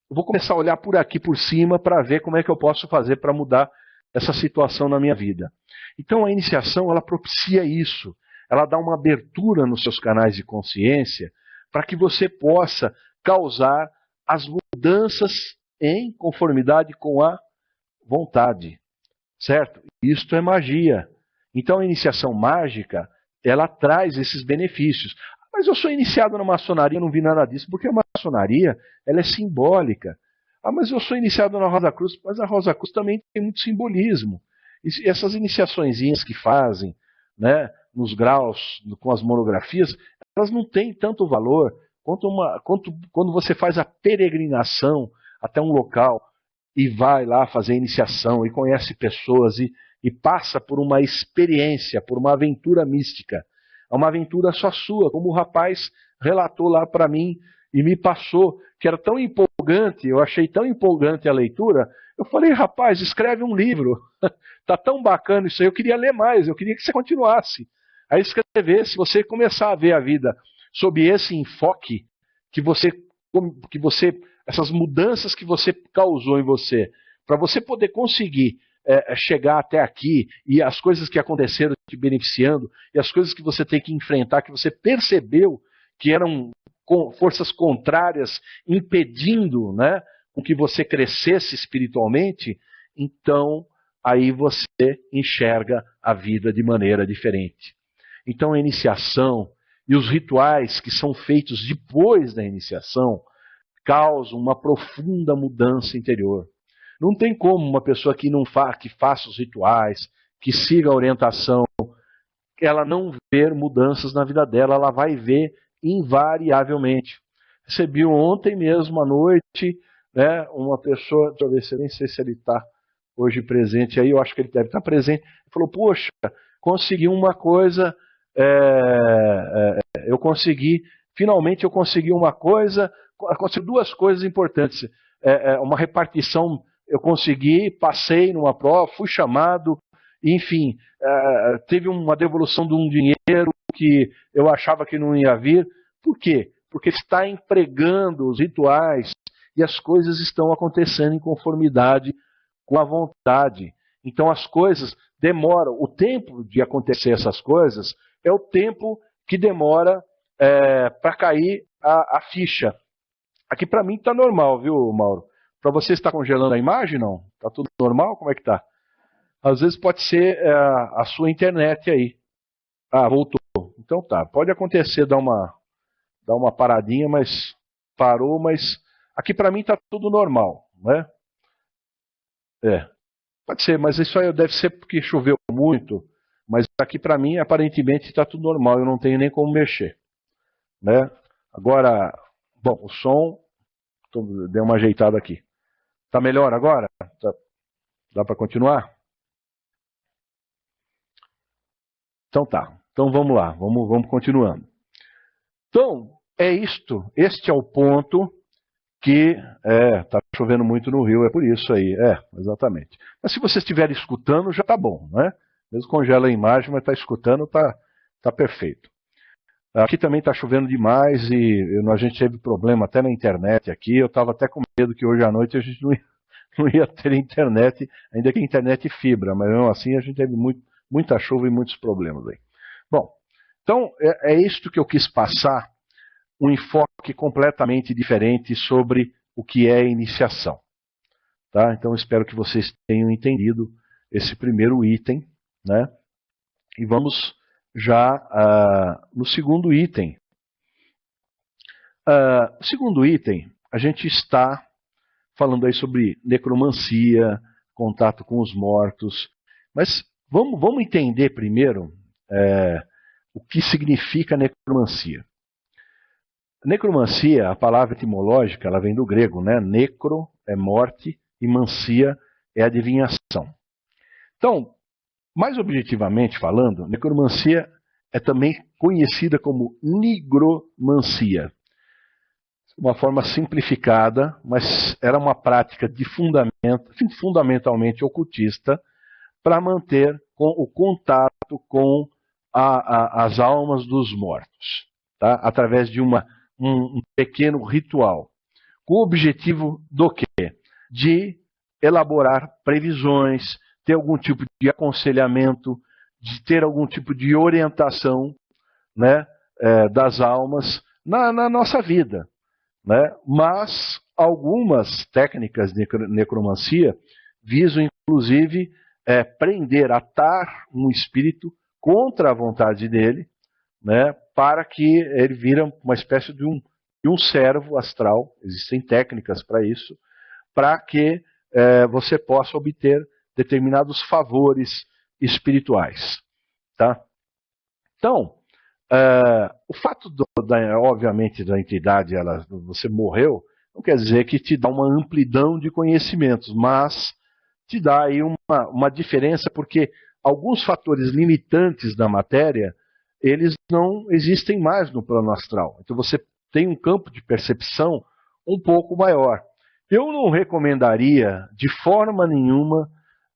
Eu vou começar a olhar por aqui, por cima, para ver como é que eu posso fazer para mudar essa situação na minha vida. Então a iniciação, ela propicia isso. Ela dá uma abertura nos seus canais de consciência para que você possa causar as mudanças em conformidade com a vontade. Certo? Isto é magia. Então a iniciação mágica, ela traz esses benefícios. Mas eu sou iniciado na maçonaria, não vi nada disso, porque a maçonaria, ela é simbólica. Ah, mas eu sou iniciado na Rosa Cruz, mas a Rosa Cruz também tem muito simbolismo. E essas iniciaçõezinhas que fazem, né, nos graus, com as monografias, elas não têm tanto valor quanto quando você faz a peregrinação até um local e vai lá fazer a iniciação e conhece pessoas e passa por uma experiência, por uma aventura mística. É uma aventura só sua, como o rapaz relatou lá para mim e me passou, que era tão empolgante, eu achei tão empolgante a leitura, eu falei, rapaz, escreve um livro, tá tão bacana isso aí, eu queria ler mais, eu queria que você continuasse. Aí escrever, se você começar a ver a vida sob esse enfoque, que você essas mudanças que você causou em você, para você poder conseguir chegar até aqui, e as coisas que aconteceram te beneficiando, e as coisas que você tem que enfrentar, que você percebeu que eram forças contrárias impedindo, né, com que você crescesse espiritualmente, então aí você enxerga a vida de maneira diferente. Então a iniciação e os rituais que são feitos depois da iniciação causam uma profunda mudança interior. Não tem como uma pessoa que faça os rituais, que siga a orientação, ela não ver mudanças na vida dela, ela vai ver invariavelmente. Recebi ontem mesmo à noite, né, uma pessoa, deixa eu ver, nem sei se ele está hoje presente aí, eu acho que ele deve estar presente, ele falou, poxa, consegui uma coisa, finalmente eu consegui uma coisa, consegui duas coisas importantes, uma repartição, eu consegui, passei numa prova, fui chamado, enfim, teve uma devolução de um dinheiro que eu achava que não ia vir. Por quê? Porque está empregando os rituais e as coisas estão acontecendo em conformidade com a vontade. Então as coisas demoram. O tempo de acontecer essas coisas é o tempo que demora para cair a ficha. Aqui para mim está normal, viu, Mauro? Para você está congelando a imagem, não? Está tudo normal? Como é que está? Às vezes pode ser a sua internet aí. Ah, voltou. Então tá, pode acontecer, dar uma paradinha, mas parou, mas aqui para mim está tudo normal, né? Pode ser, mas isso aí deve ser porque choveu muito, mas aqui para mim aparentemente está tudo normal, eu não tenho nem como mexer, né? Agora, bom, o som, dei uma ajeitada aqui. Tá melhor agora? Dá para continuar? Então tá. Então vamos lá, vamos continuando. Então, este é o ponto que tá chovendo muito no Rio, é por isso aí, exatamente. Mas se você estiver escutando, já tá bom, né? Mesmo congela a imagem, mas tá escutando, tá perfeito. Aqui também tá chovendo demais e a gente teve problema até na internet aqui, eu tava até com medo que hoje à noite a gente não ia ter internet, ainda que internet fibra, mas mesmo assim a gente teve muita chuva e muitos problemas aí. Bom, então é isto que eu quis passar, um enfoque completamente diferente sobre o que é iniciação. Tá? Então espero que vocês tenham entendido esse primeiro item, né? E vamos já no segundo item. No segundo item, a gente está falando aí sobre necromancia, contato com os mortos, mas vamos entender primeiro o que significa necromancia. Necromancia, a palavra etimológica, ela vem do grego, né? Necro é morte e mancia é adivinhação. Então, mais objetivamente falando, necromancia é também conhecida como nigromancia. Uma forma simplificada, mas era uma prática de fundamentalmente ocultista para manter o contato com as almas dos mortos, tá? Através de um pequeno ritual, com o objetivo do quê? De elaborar previsões, ter algum tipo de aconselhamento, de ter algum tipo de orientação, né, das almas na nossa vida, né? Mas algumas técnicas de necromancia visam, inclusive, prender, atar um espírito contra a vontade dele, né, para que ele vira uma espécie de um servo astral. Existem técnicas para isso, para que você possa obter determinados favores espirituais. Tá? Então, o fato, obviamente, da entidade, você morreu, não quer dizer que te dá uma amplidão de conhecimentos, mas te dá aí uma diferença, porque alguns fatores limitantes da matéria, eles não existem mais no plano astral. Então você tem um campo de percepção um pouco maior. Eu não recomendaria de forma nenhuma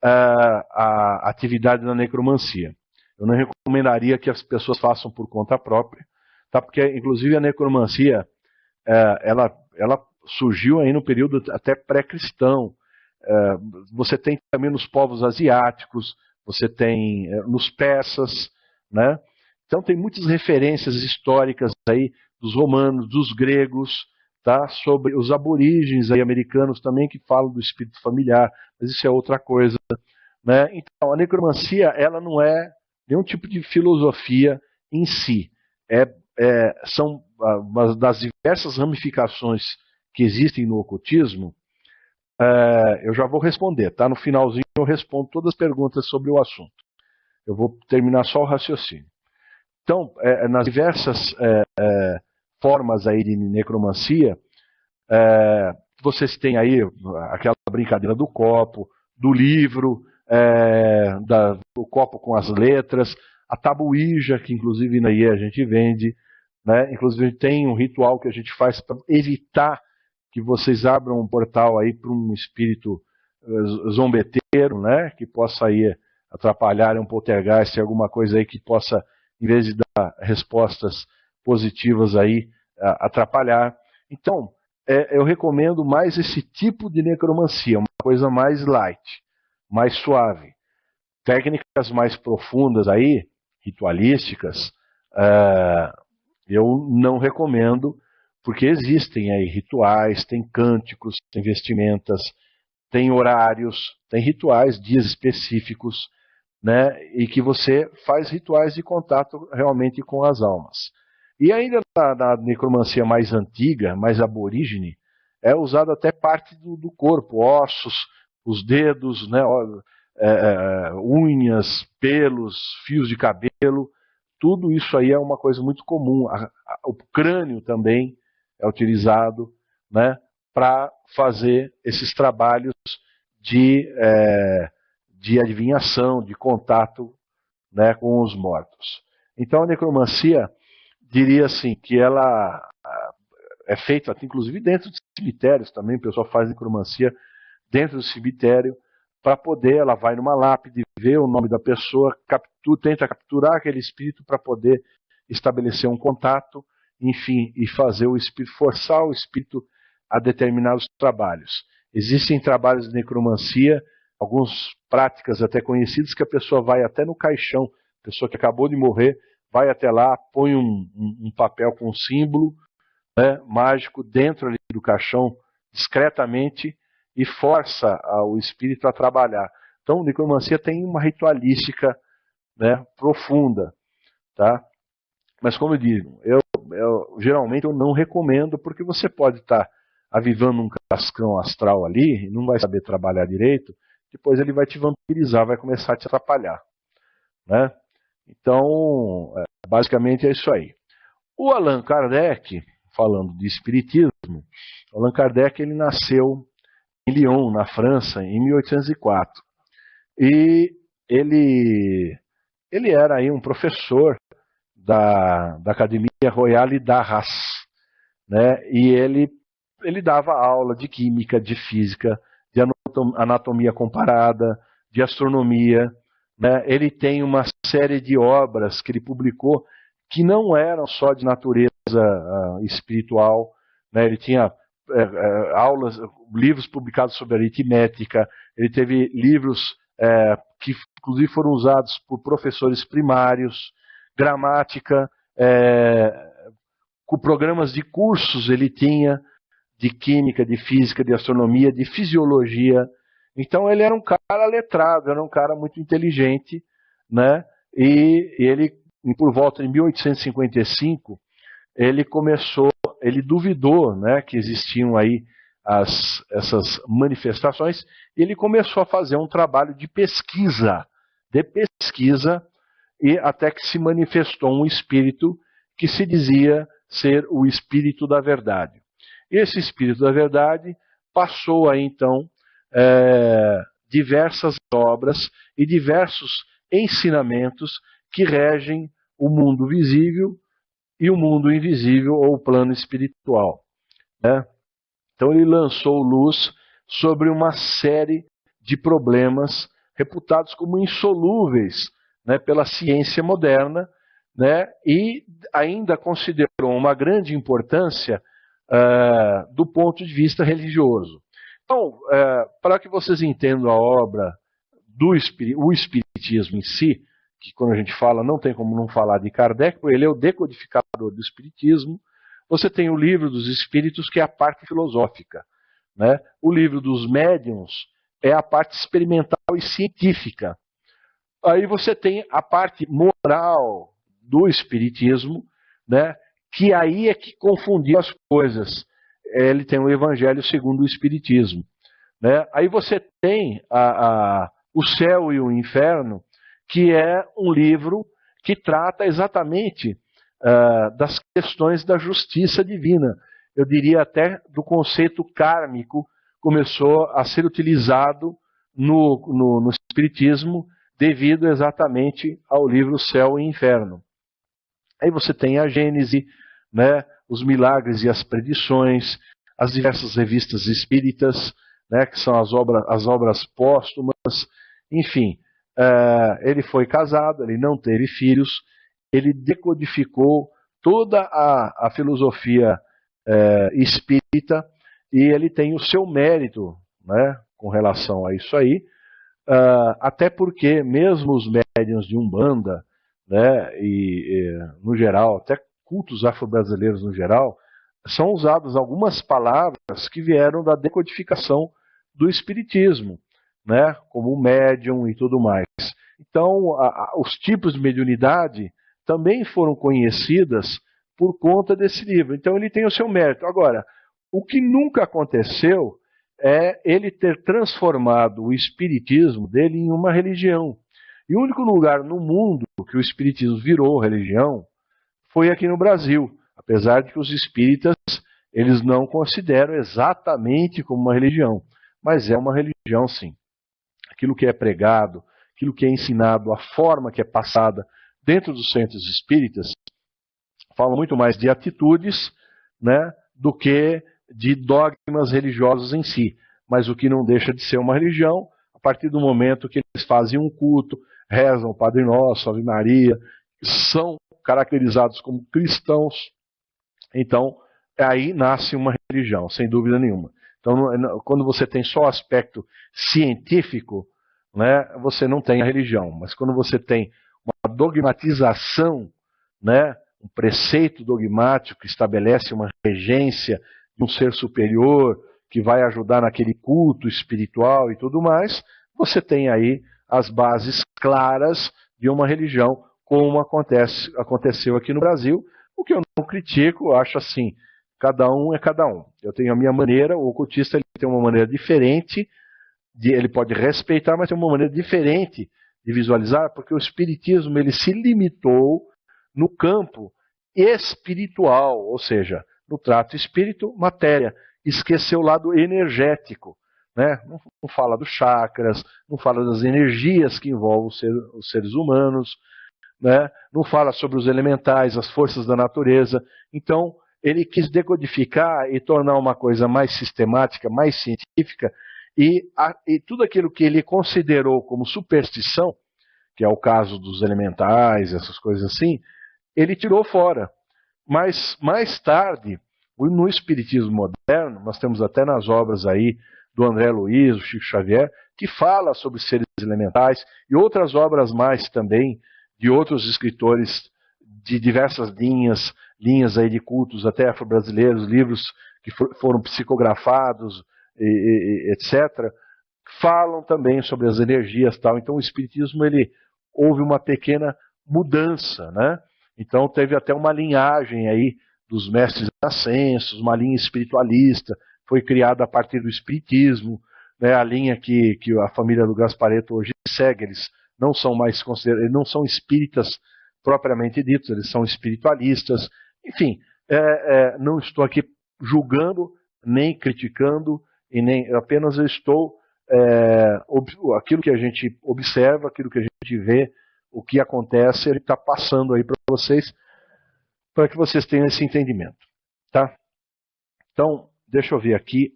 a atividade da necromancia. Eu não recomendaria que as pessoas façam por conta própria, tá? Porque inclusive a necromancia ela surgiu aí no período até pré-cristão. Você tem também nos povos asiáticos, você tem nos persas, né? Então tem muitas referências históricas aí dos romanos, dos gregos, tá? Sobre os aborígenes aí americanos também que falam do espírito familiar, mas isso é outra coisa, né? Então a necromancia ela não é nenhum tipo de filosofia em si, são uma das diversas ramificações que existem no ocultismo. Eu já vou responder, tá? No finalzinho eu respondo todas as perguntas sobre o assunto. Eu vou terminar só o raciocínio. Então, nas diversas formas aí de necromancia, vocês têm aí aquela brincadeira do copo, do livro, do copo com as letras, a tabuíja, que inclusive aí a gente vende, né? Inclusive tem um ritual que a gente faz para evitar que vocês abram um portal aí para um espírito zombeteiro, né? Que possa aí atrapalhar um poltergeist, alguma coisa aí que possa, em vez de dar respostas positivas aí, atrapalhar. Então, eu recomendo mais esse tipo de necromancia, uma coisa mais light, mais suave. Técnicas mais profundas aí, ritualísticas, eu não recomendo, porque existem aí rituais, tem cânticos, tem vestimentas, tem horários, tem rituais, dias específicos, né, e que você faz rituais de contato realmente com as almas. E ainda na necromancia mais antiga, mais aborígene, é usado até parte do corpo, ossos, os dedos, né, unhas, pelos, fios de cabelo, tudo isso aí é uma coisa muito comum. O crânio também é utilizado, né, para fazer esses trabalhos de adivinhação, de contato, né, com os mortos. Então a necromancia, diria assim, que ela é feito inclusive dentro de cemitérios também, o pessoal faz necromancia dentro do cemitério, para poder, ela vai numa lápide, vê o nome da pessoa, tenta capturar aquele espírito para poder estabelecer um contato, enfim, e fazer o espírito, forçar o espírito a determinados trabalhos. Existem trabalhos de necromancia, algumas práticas até conhecidas, que a pessoa vai até no caixão, a pessoa que acabou de morrer, vai até lá, põe um papel com um símbolo, né, mágico dentro ali do caixão, discretamente, e força o espírito a trabalhar. Então, necromancia tem uma ritualística, né, profunda, tá? Mas como eu digo, geralmente eu não recomendo, porque você pode estar avivando um cascão astral ali, e não vai saber trabalhar direito, depois ele vai te vampirizar, vai começar a te atrapalhar, né? Então, basicamente é isso aí. O Allan Kardec, falando de espiritismo, Allan Kardec ele nasceu em Lyon, na França, em 1804. E ele era aí um professor da Academia Royale d'Arras, né? E ele dava aula de química, de física, de anatomia comparada, de astronomia, né? Ele tem uma série de obras que ele publicou que não eram só de natureza espiritual, né? Ele tinha aulas, livros publicados sobre aritmética, ele teve livros que inclusive foram usados por professores primários, gramática, com programas de cursos ele tinha, de química, de física, de astronomia, de fisiologia. Então ele era um cara letrado, era um cara muito inteligente, né? E ele, por volta de 1855, ele duvidou, né, que existiam aí essas manifestações, e ele começou a fazer um trabalho de pesquisa, e até que se manifestou um espírito que se dizia ser o espírito da verdade. Esse espírito da verdade passou aí então diversas obras e diversos ensinamentos que regem o mundo visível e o mundo invisível, ou o plano espiritual, né? Então ele lançou luz sobre uma série de problemas reputados como insolúveis, né, pela ciência moderna, né, e ainda considerou uma grande importância do ponto de vista religioso. Então, para que vocês entendam a obra o Espiritismo em si, que quando a gente fala, não tem como não falar de Kardec, porque ele é o decodificador do Espiritismo. Você tem o Livro dos Espíritos, que é a parte filosófica, né? O Livro dos Médiuns é a parte experimental e científica. Aí você tem a parte moral do Espiritismo, né? Que aí é que confundiu as coisas. Ele tem o Evangelho segundo o Espiritismo, né? Aí você tem o Céu e o Inferno, que é um livro que trata exatamente das questões da justiça divina. Eu diria até do conceito kármico, começou a ser utilizado no Espiritismo devido exatamente ao livro Céu e Inferno. Aí você tem a Gênese, né, os milagres e as predições, as diversas revistas espíritas, né, que são as obras póstumas, enfim. Ele foi casado, ele não teve filhos, ele decodificou toda a filosofia espírita, e ele tem o seu mérito, né, com relação a isso aí, até porque mesmo os médiuns de Umbanda, né, e no geral, até cultos afro-brasileiros no geral, são usadas algumas palavras que vieram da decodificação do espiritismo, né, como o médium e tudo mais. Então, os tipos de mediunidade também foram conhecidas por conta desse livro. Então, ele tem o seu mérito. Agora, o que nunca aconteceu é ele ter transformado o espiritismo dele em uma religião. E o único lugar no mundo que o espiritismo virou religião foi aqui no Brasil, apesar de que os espíritas eles não consideram exatamente como uma religião, mas é uma religião sim. Aquilo que é pregado, aquilo que é ensinado, a forma que é passada dentro dos centros espíritas, fala muito mais de atitudes, né, do que de dogmas religiosos em si. Mas o que não deixa de ser uma religião, a partir do momento que eles fazem um culto, rezam o Padre Nosso, Ave Maria, são caracterizados como cristãos, então aí nasce uma religião, sem dúvida nenhuma. Então, quando você tem só o aspecto científico, né, você não tem a religião. Mas quando você tem uma dogmatização, né, um preceito dogmático que estabelece uma regência de um ser superior, que vai ajudar naquele culto espiritual e tudo mais, você tem aí as bases claras de uma religião, como aconteceu aqui no Brasil, o que eu não critico, acho assim, cada um é cada um. Eu tenho a minha maneira, o ocultista ele tem uma maneira diferente, ele pode respeitar, mas tem uma maneira diferente de visualizar, porque o espiritismo ele se limitou no campo espiritual, ou seja, no trato espírito-matéria. Esqueceu o lado energético. Né? Não fala dos chakras, não fala das energias que envolvem os seres humanos, né? Não fala sobre os elementais, as forças da natureza. Então, ele quis decodificar e tornar uma coisa mais sistemática, mais científica, e tudo aquilo que ele considerou como superstição, que é o caso dos elementais, essas coisas assim, ele tirou fora. Mas, mais tarde, no Espiritismo moderno, nós temos até nas obras aí do André Luiz, do Chico Xavier, que fala sobre seres elementais, e outras obras mais também, de outros escritores de diversas linhas aí de cultos, até afro-brasileiros, livros que foram psicografados, etc., falam também sobre as energias e tal. Então o Espiritismo, houve uma pequena mudança, né? Então teve até uma linhagem aí dos mestres ascensos, uma linha espiritualista, foi criada a partir do Espiritismo, né? A linha que a família do Gasparetto hoje segue, eles não são mais considerados, eles não são espíritas propriamente ditos, eles são espiritualistas. Enfim, não estou aqui julgando, nem criticando, e nem apenas eu estou aquilo que a gente observa, aquilo que a gente vê, o que acontece, ele está passando aí para vocês, para que vocês tenham esse entendimento. Tá? Então, deixa eu ver aqui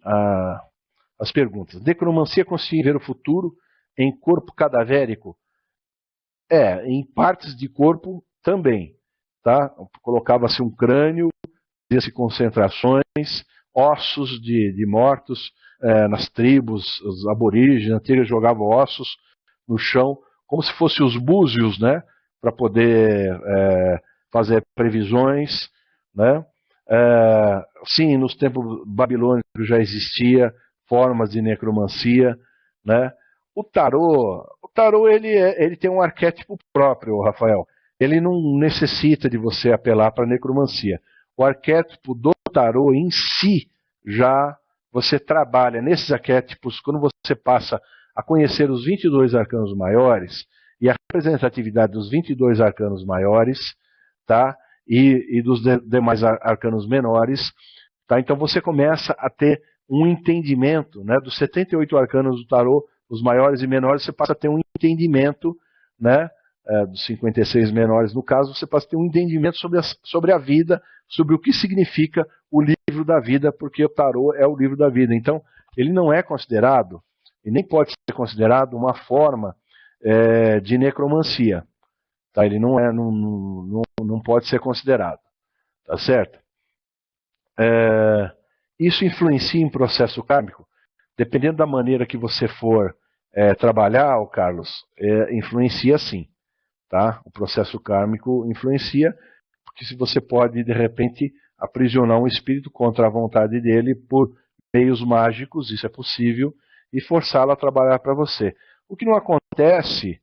as perguntas. Necromancia consiste em ver o futuro em corpo cadavérico? Em partes de corpo também. Tá? Colocava-se um crânio, fazia-se concentrações, ossos de mortos, nas tribos, os aborígenes antigos jogavam ossos no chão, como se fossem os búzios, né? Para poder fazer previsões. Né? Sim, nos tempos babilônicos já existia formas de necromancia. Né? O tarô ele tem um arquétipo próprio, Rafael. Ele não necessita de você apelar para a necromancia. O arquétipo do tarô em si, já você trabalha nesses arquétipos, quando você passa a conhecer os 22 arcanos maiores e a representatividade dos 22 arcanos maiores, tá? E dos demais arcanos menores, tá? Então você começa a ter um entendimento, né? Dos 78 arcanos do tarô, os maiores e menores, você passa a ter um entendimento, né? Dos 56 menores, no caso, você passa a ter um entendimento sobre a vida, sobre o que significa o livro da vida, porque o tarô é o livro da vida. Então, ele não é considerado, e nem pode ser considerado uma forma de necromancia. Tá? Ele não pode ser considerado. Tá certo? Isso influencia em processo kármico? Dependendo da maneira que você for trabalhar, Carlos, influencia sim. Tá? O processo kármico influencia, porque se você pode, de repente, aprisionar um espírito contra a vontade dele por meios mágicos, isso é possível, e forçá-lo a trabalhar para você. O que não acontece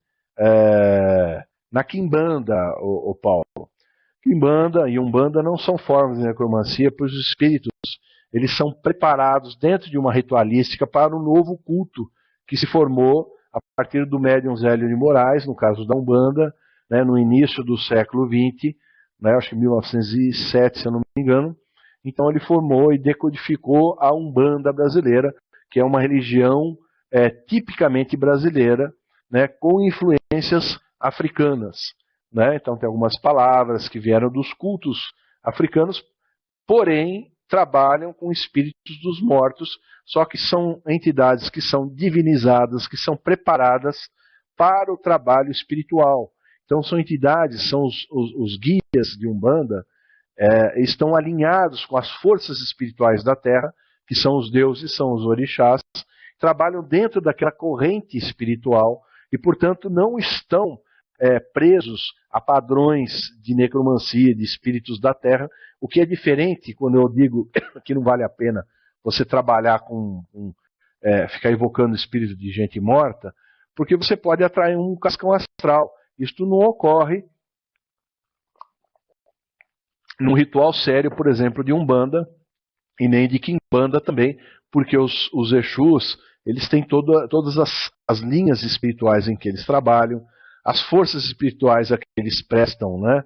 na quimbanda, o Paulo. Quimbanda e umbanda não são formas de necromancia, pois os espíritos eles são preparados dentro de uma ritualística para um novo culto que se formou a partir do médium Zélio de Moraes, no caso da Umbanda, né, no início do século XX, né, acho que 1907, se eu não me engano. Então ele formou e decodificou a Umbanda brasileira, que é uma religião tipicamente brasileira, né, com influências africanas. Né? Então tem algumas palavras que vieram dos cultos africanos, porém trabalham com espíritos dos mortos, só que são entidades que são divinizadas, que são preparadas para o trabalho espiritual. Então são entidades, são os guias de Umbanda, estão alinhados com as forças espirituais da Terra, que são os deuses, são os orixás, trabalham dentro daquela corrente espiritual e, portanto, não estão presos a padrões de necromancia, de espíritos da Terra, o que é diferente quando eu digo que não vale a pena você trabalhar ficar evocando espírito de gente morta, porque você pode atrair um cascão astral. Isto não ocorre num ritual sério, por exemplo, de Umbanda, e nem de Quimbanda também, porque os Exus, eles têm todas as linhas espirituais em que eles trabalham, as forças espirituais a que eles prestam, né?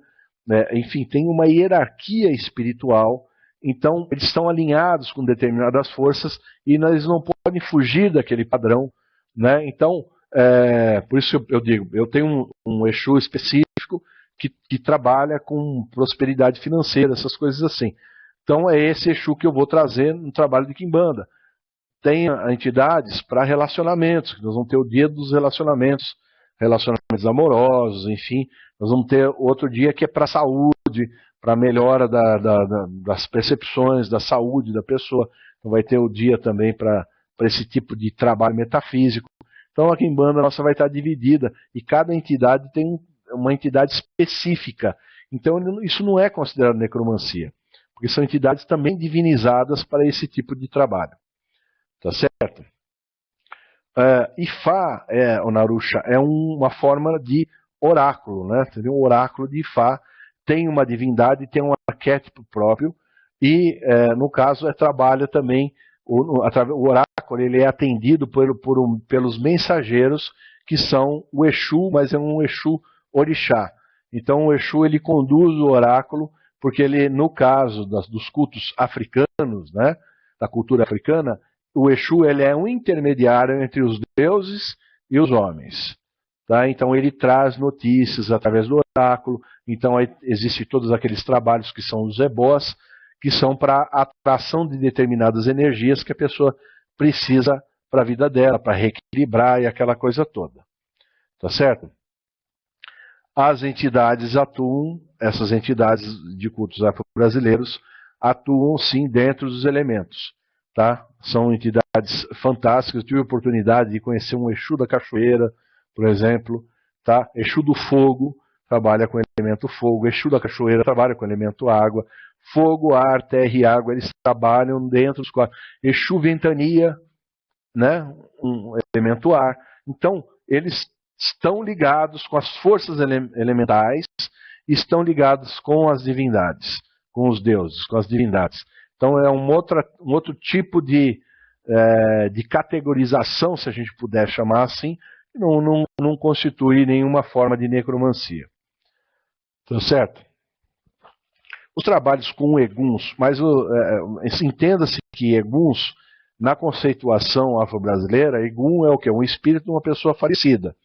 Enfim, tem uma hierarquia espiritual, então eles estão alinhados com determinadas forças e eles não podem fugir daquele padrão, né? Então, por isso eu digo, eu tenho um Exu específico que trabalha com prosperidade financeira, essas coisas assim. Então é esse Exu que eu vou trazer no trabalho de Quimbanda. Tem entidades para relacionamentos, nós vamos ter o dia dos relacionamentos amorosos, enfim. Nós vamos ter outro dia que é para saúde, para melhora das percepções, da saúde da pessoa. Então vai ter o dia também para esse tipo de trabalho metafísico. Então a Quimbanda nossa vai estar dividida e cada entidade tem uma entidade específica. Então isso não é considerado necromancia, porque são entidades também divinizadas para esse tipo de trabalho. Tá certo? Ifá, o Narusha, é uma forma de oráculo, né? O oráculo de Ifá tem uma divindade, tem um arquétipo próprio e, no caso, trabalha também, o oráculo ele é atendido pelos mensageiros que são o Exu, mas é um Exu orixá. Então o Exu ele conduz o oráculo, porque ele, no caso dos cultos africanos, né, da cultura africana, o Exu ele é um intermediário entre os deuses e os homens. Tá? Então ele traz notícias através do oráculo. Então existem todos aqueles trabalhos que são os ebós, que são para a atração de determinadas energias que a pessoa precisa para a vida dela, para reequilibrar e aquela coisa toda. Tá certo? As entidades atuam, essas entidades de cultos afro-brasileiros, atuam sim dentro dos elementos. Tá? São entidades fantásticas. Eu tive a oportunidade de conhecer um Exu da cachoeira, por exemplo. Tá? Exu do fogo trabalha com o elemento fogo. Exu da cachoeira trabalha com o elemento água. Fogo, ar, terra e água, eles trabalham dentro dos quatro. Exu ventania, né? Um elemento ar. Então, eles estão ligados com as forças elementais, estão ligados com as divindades, com os deuses, com as divindades. Então é um outro tipo de categorização, se a gente puder chamar assim, que não constitui nenhuma forma de necromancia. Tá certo? Os trabalhos com eguns, mas entenda-se que eguns, na conceituação afro-brasileira, egum é o quê? Um espírito de uma pessoa falecida.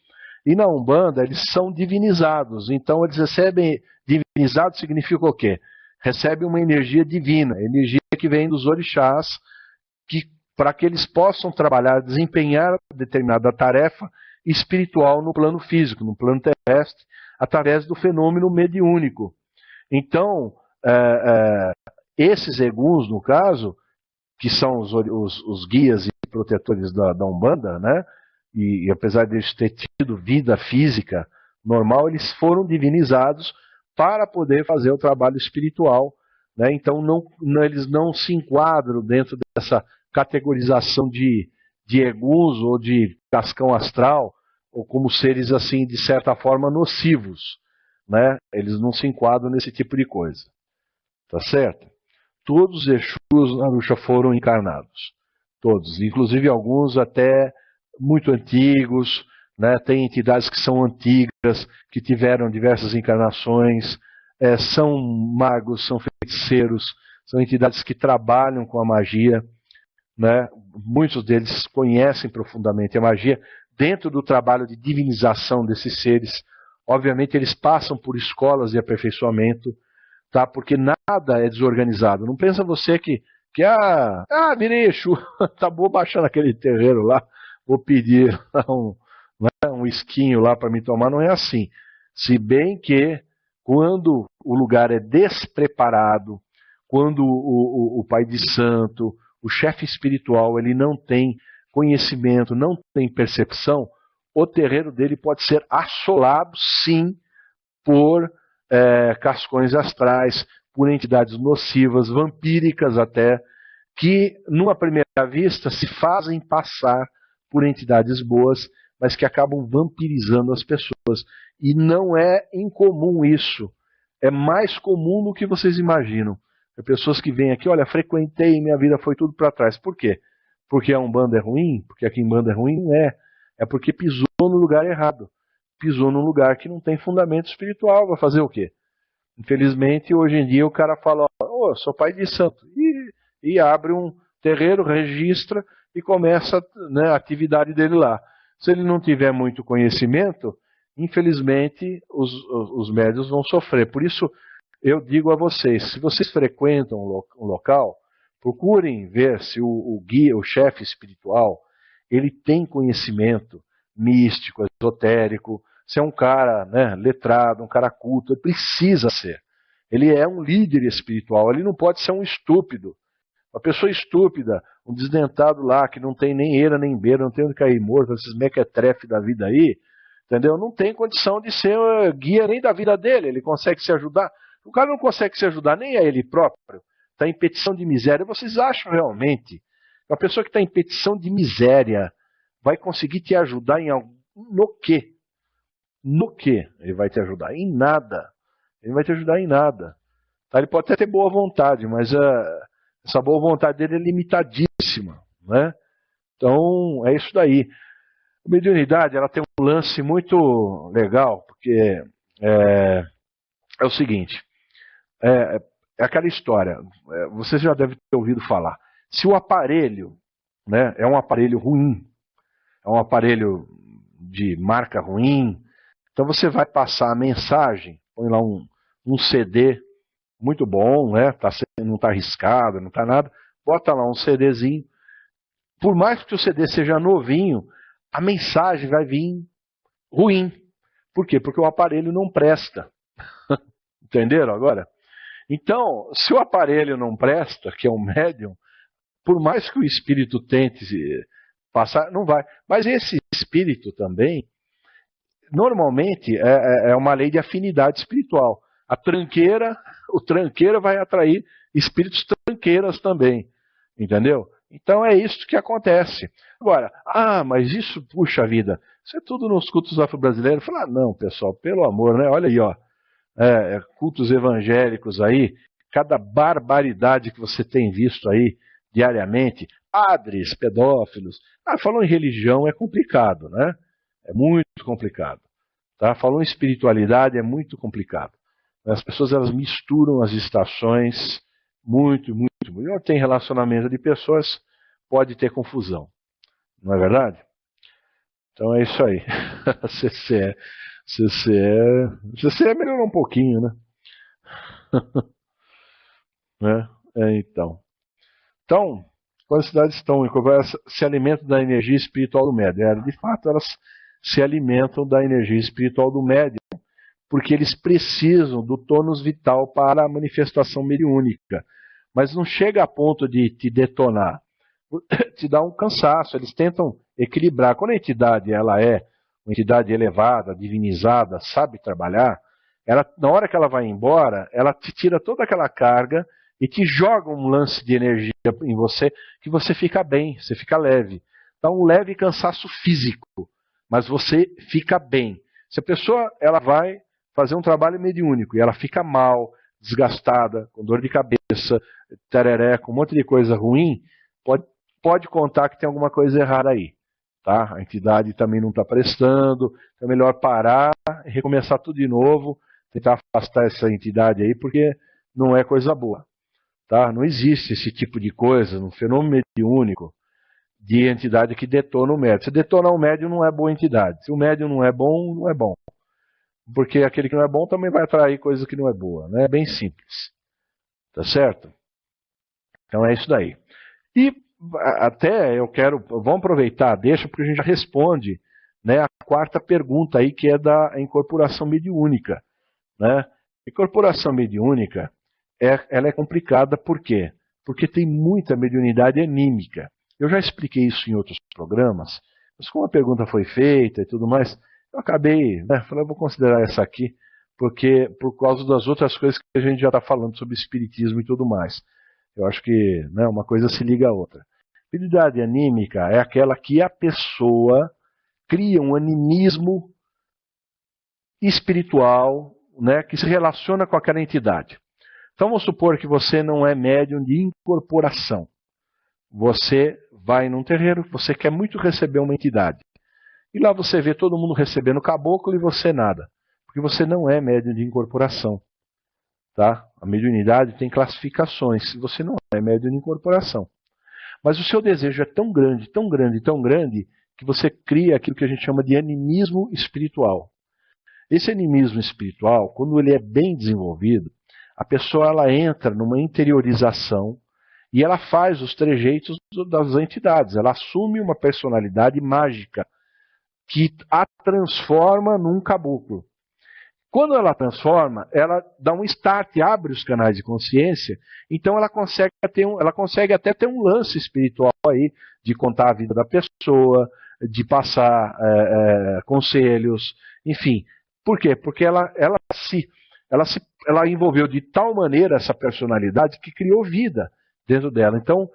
E na Umbanda eles são divinizados, então eles recebem, divinizado significa o quê? Recebe uma energia divina, energia que vem dos orixás, para que eles possam trabalhar, desempenhar determinada tarefa espiritual no plano físico, no plano terrestre, através do fenômeno mediúnico. Então, esses eguns, no caso, que são os guias e protetores da Umbanda, né? E apesar de eles terem tido vida física normal, eles foram divinizados para poder fazer o trabalho espiritual, né? Então eles não se enquadram dentro dessa categorização de eguns ou de cascão astral, ou como seres assim, de certa forma, nocivos, né? Eles não se enquadram nesse tipo de coisa. Tá certo? Todos os Exus Narusha foram encarnados. Todos, inclusive alguns até muito antigos, né? Tem entidades que são antigas, que tiveram diversas encarnações, são magos, são feiticeiros, são entidades que trabalham com a magia, né? Muitos deles conhecem profundamente a magia. Dentro do trabalho de divinização desses seres, obviamente eles passam por escolas de aperfeiçoamento, tá? Porque nada é desorganizado. Não pensa você que virei Exu, tá bom baixando aquele terreiro lá, vou pedir um esquinho lá para me tomar, não é assim. Se bem que quando o lugar é despreparado, quando o pai de santo, o chefe espiritual, ele não tem conhecimento, não tem percepção, o terreiro dele pode ser assolado, sim, por cascões astrais, por entidades nocivas, vampíricas até, que, numa primeira vista, se fazem passar por entidades boas, mas que acabam vampirizando as pessoas. E não é incomum isso. É mais comum do que vocês imaginam. É pessoas que vêm aqui, olha, frequentei, minha vida foi tudo para trás. Por quê? Porque a Umbanda é ruim? Porque a Quimbanda é ruim? Não é. É porque pisou no lugar errado. Pisou num lugar que não tem fundamento espiritual. Vai fazer o quê? Infelizmente, hoje em dia, o cara fala, oh, sou pai de santo. E abre um terreiro, registra e começa, né, a atividade dele lá. Se ele não tiver muito conhecimento, infelizmente, os médiuns vão sofrer. Por isso, eu digo a vocês, se vocês frequentam um local, procurem ver se o guia, o chefe espiritual, ele tem conhecimento místico, esotérico, se é um cara, né, letrado, um cara culto, ele precisa ser. Ele é um líder espiritual, ele não pode ser um estúpido. Uma pessoa estúpida, um desdentado lá, que não tem nem eira nem beira, não tem onde cair morto, esses mequetrefe da vida aí, entendeu? Não tem condição de ser guia nem da vida dele, ele consegue se ajudar. O cara não consegue se ajudar nem a ele próprio, está em petição de miséria. Vocês acham realmente que uma pessoa que está em petição de miséria vai conseguir te ajudar em algo? No quê? No quê ele vai te ajudar? Em nada. Ele não vai te ajudar em nada. Tá? Ele pode até ter boa vontade, mas essa boa vontade dele é limitadíssima, né? Então, é isso daí. A mediunidade, ela tem um lance muito legal, porque é o seguinte, é aquela história, você já deve ter ouvido falar, se o aparelho, né, é um aparelho ruim, é um aparelho de marca ruim, então você vai passar a mensagem, põe lá um CD muito bom, né? Não está arriscado, não está nada. Bota lá um CDzinho. Por mais que o CD seja novinho, a mensagem vai vir ruim. Por quê? Porque o aparelho não presta. Entenderam agora? Então, se o aparelho não presta, que é um médium, por mais que o espírito tente passar, não vai. Mas esse espírito também, normalmente, é uma lei de afinidade espiritual. O tranqueira vai atrair espíritos tranqueiras também, entendeu? Então é isso que acontece. Agora, mas isso, puxa vida, isso é tudo nos cultos afro-brasileiros. Fala, não, pessoal, pelo amor, né? Olha aí, ó, cultos evangélicos aí, cada barbaridade que você tem visto aí diariamente, padres, pedófilos. Falou em religião é complicado, né? É muito complicado. Tá? Falou em espiritualidade é muito complicado. As pessoas elas misturam as estações muito. Tem relacionamento de pessoas, pode ter confusão. Não é verdade? Então é isso aí. CCE melhorou um pouquinho, né? Então, quando as cidades estão se alimentam da energia espiritual do médium. De fato, elas se alimentam da energia espiritual do médium, porque eles precisam do tônus vital para a manifestação mediúnica. Mas não chega a ponto de te detonar. Te dá um cansaço, eles tentam equilibrar. Quando a entidade ela é uma entidade elevada, divinizada, sabe trabalhar, na hora que ela vai embora, ela te tira toda aquela carga e te joga um lance de energia em você, que você fica bem, você fica leve. Dá um leve cansaço físico, mas você fica bem. Se a pessoa ela vai fazer um trabalho mediúnico e ela fica mal, desgastada, com dor de cabeça, tereré, com um monte de coisa ruim, pode contar que tem alguma coisa errada aí. Tá? A entidade também não está prestando, então é melhor parar e recomeçar tudo de novo, tentar afastar essa entidade aí, porque não é coisa boa. Tá? Não existe esse tipo de coisa, um fenômeno mediúnico, de entidade que detona o médium. Se detonar o médium, não é boa entidade. Se o médium não é bom, não é bom. porque aquele que não é bom também vai atrair coisa que não é boa, né? É bem simples, tá certo? Então é isso daí. E até vamos aproveitar, deixa, porque a gente já responde, né, a quarta pergunta aí, que é da incorporação mediúnica, né? Incorporação mediúnica, ela é complicada, por quê? Porque tem muita mediunidade anímica. Eu já expliquei isso em outros programas, mas como a pergunta foi feita e tudo mais, eu acabei, né, falei, eu vou considerar essa aqui, porque por causa das outras coisas que a gente já está falando sobre espiritismo e tudo mais. Eu acho que, né, uma coisa se liga à outra. Mediunidade anímica é aquela que a pessoa cria um animismo espiritual, né, que se relaciona com aquela entidade. Então vamos supor que você não é médium de incorporação. Você vai num terreiro, você quer muito receber uma entidade. E lá você vê todo mundo recebendo caboclo e você nada. Porque você não é médium de incorporação. Tá? A mediunidade tem classificações. Você não é médium de incorporação. Mas o seu desejo é tão grande, tão grande, tão grande, que você cria aquilo que a gente chama de animismo espiritual. Esse animismo espiritual, quando ele é bem desenvolvido, a pessoa ela entra numa interiorização e ela faz os trejeitos das entidades. Ela assume uma personalidade mágica que a transforma num caboclo. Quando ela transforma, ela dá um start, abre os canais de consciência, então ela consegue até ter um lance espiritual aí, de contar a vida da pessoa, de passar conselhos, enfim. Por quê? Porque ela envolveu de tal maneira essa personalidade que criou vida dentro dela. Então,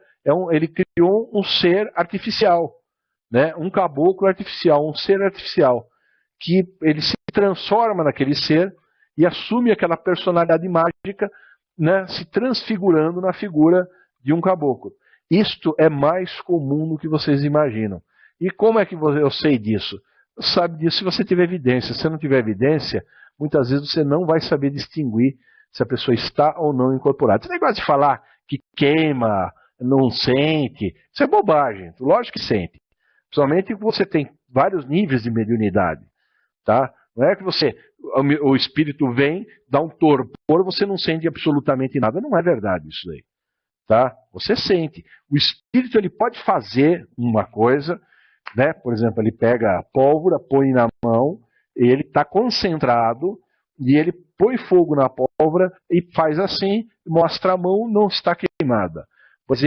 ele criou um ser artificial, né? Um caboclo artificial, um ser artificial, que ele se transforma naquele ser e assume aquela personalidade mágica, né, se transfigurando na figura de um caboclo. Isto é mais comum do que vocês imaginam. E como é que eu sei disso? Você sabe disso se você tiver evidência. Se você não tiver evidência, muitas vezes você não vai saber distinguir se a pessoa está ou não incorporada. Esse negócio de falar que queima, não sente, isso é bobagem. Lógico que sente. Principalmente que você tem vários níveis de mediunidade. Tá? Não é que o espírito vem, dá um torpor, você não sente absolutamente nada. Não é verdade isso aí. Tá? Você sente. O espírito ele pode fazer uma coisa, né? Por exemplo, ele pega a pólvora, põe na mão, ele está concentrado e ele põe fogo na pólvora e faz assim, mostra a mão, não está queimada. Pois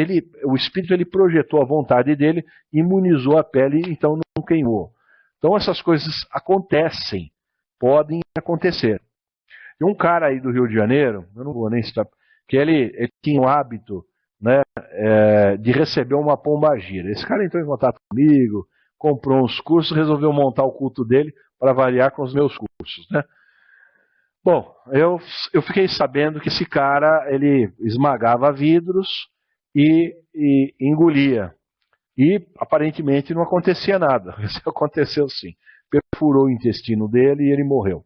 o espírito ele projetou a vontade dele, imunizou a pele, então não queimou. Então essas coisas acontecem, podem acontecer. E um cara aí do Rio de Janeiro, eu não vou nem citar, que ele tinha o hábito, né, de receber uma pombagira. Esse cara entrou em contato comigo, comprou uns cursos, resolveu montar o culto dele para variar com os meus cursos, né? Bom, eu fiquei sabendo que esse cara ele esmagava vidros e engolia. E aparentemente não acontecia nada. Isso aconteceu sim. Perfurou o intestino dele e ele morreu.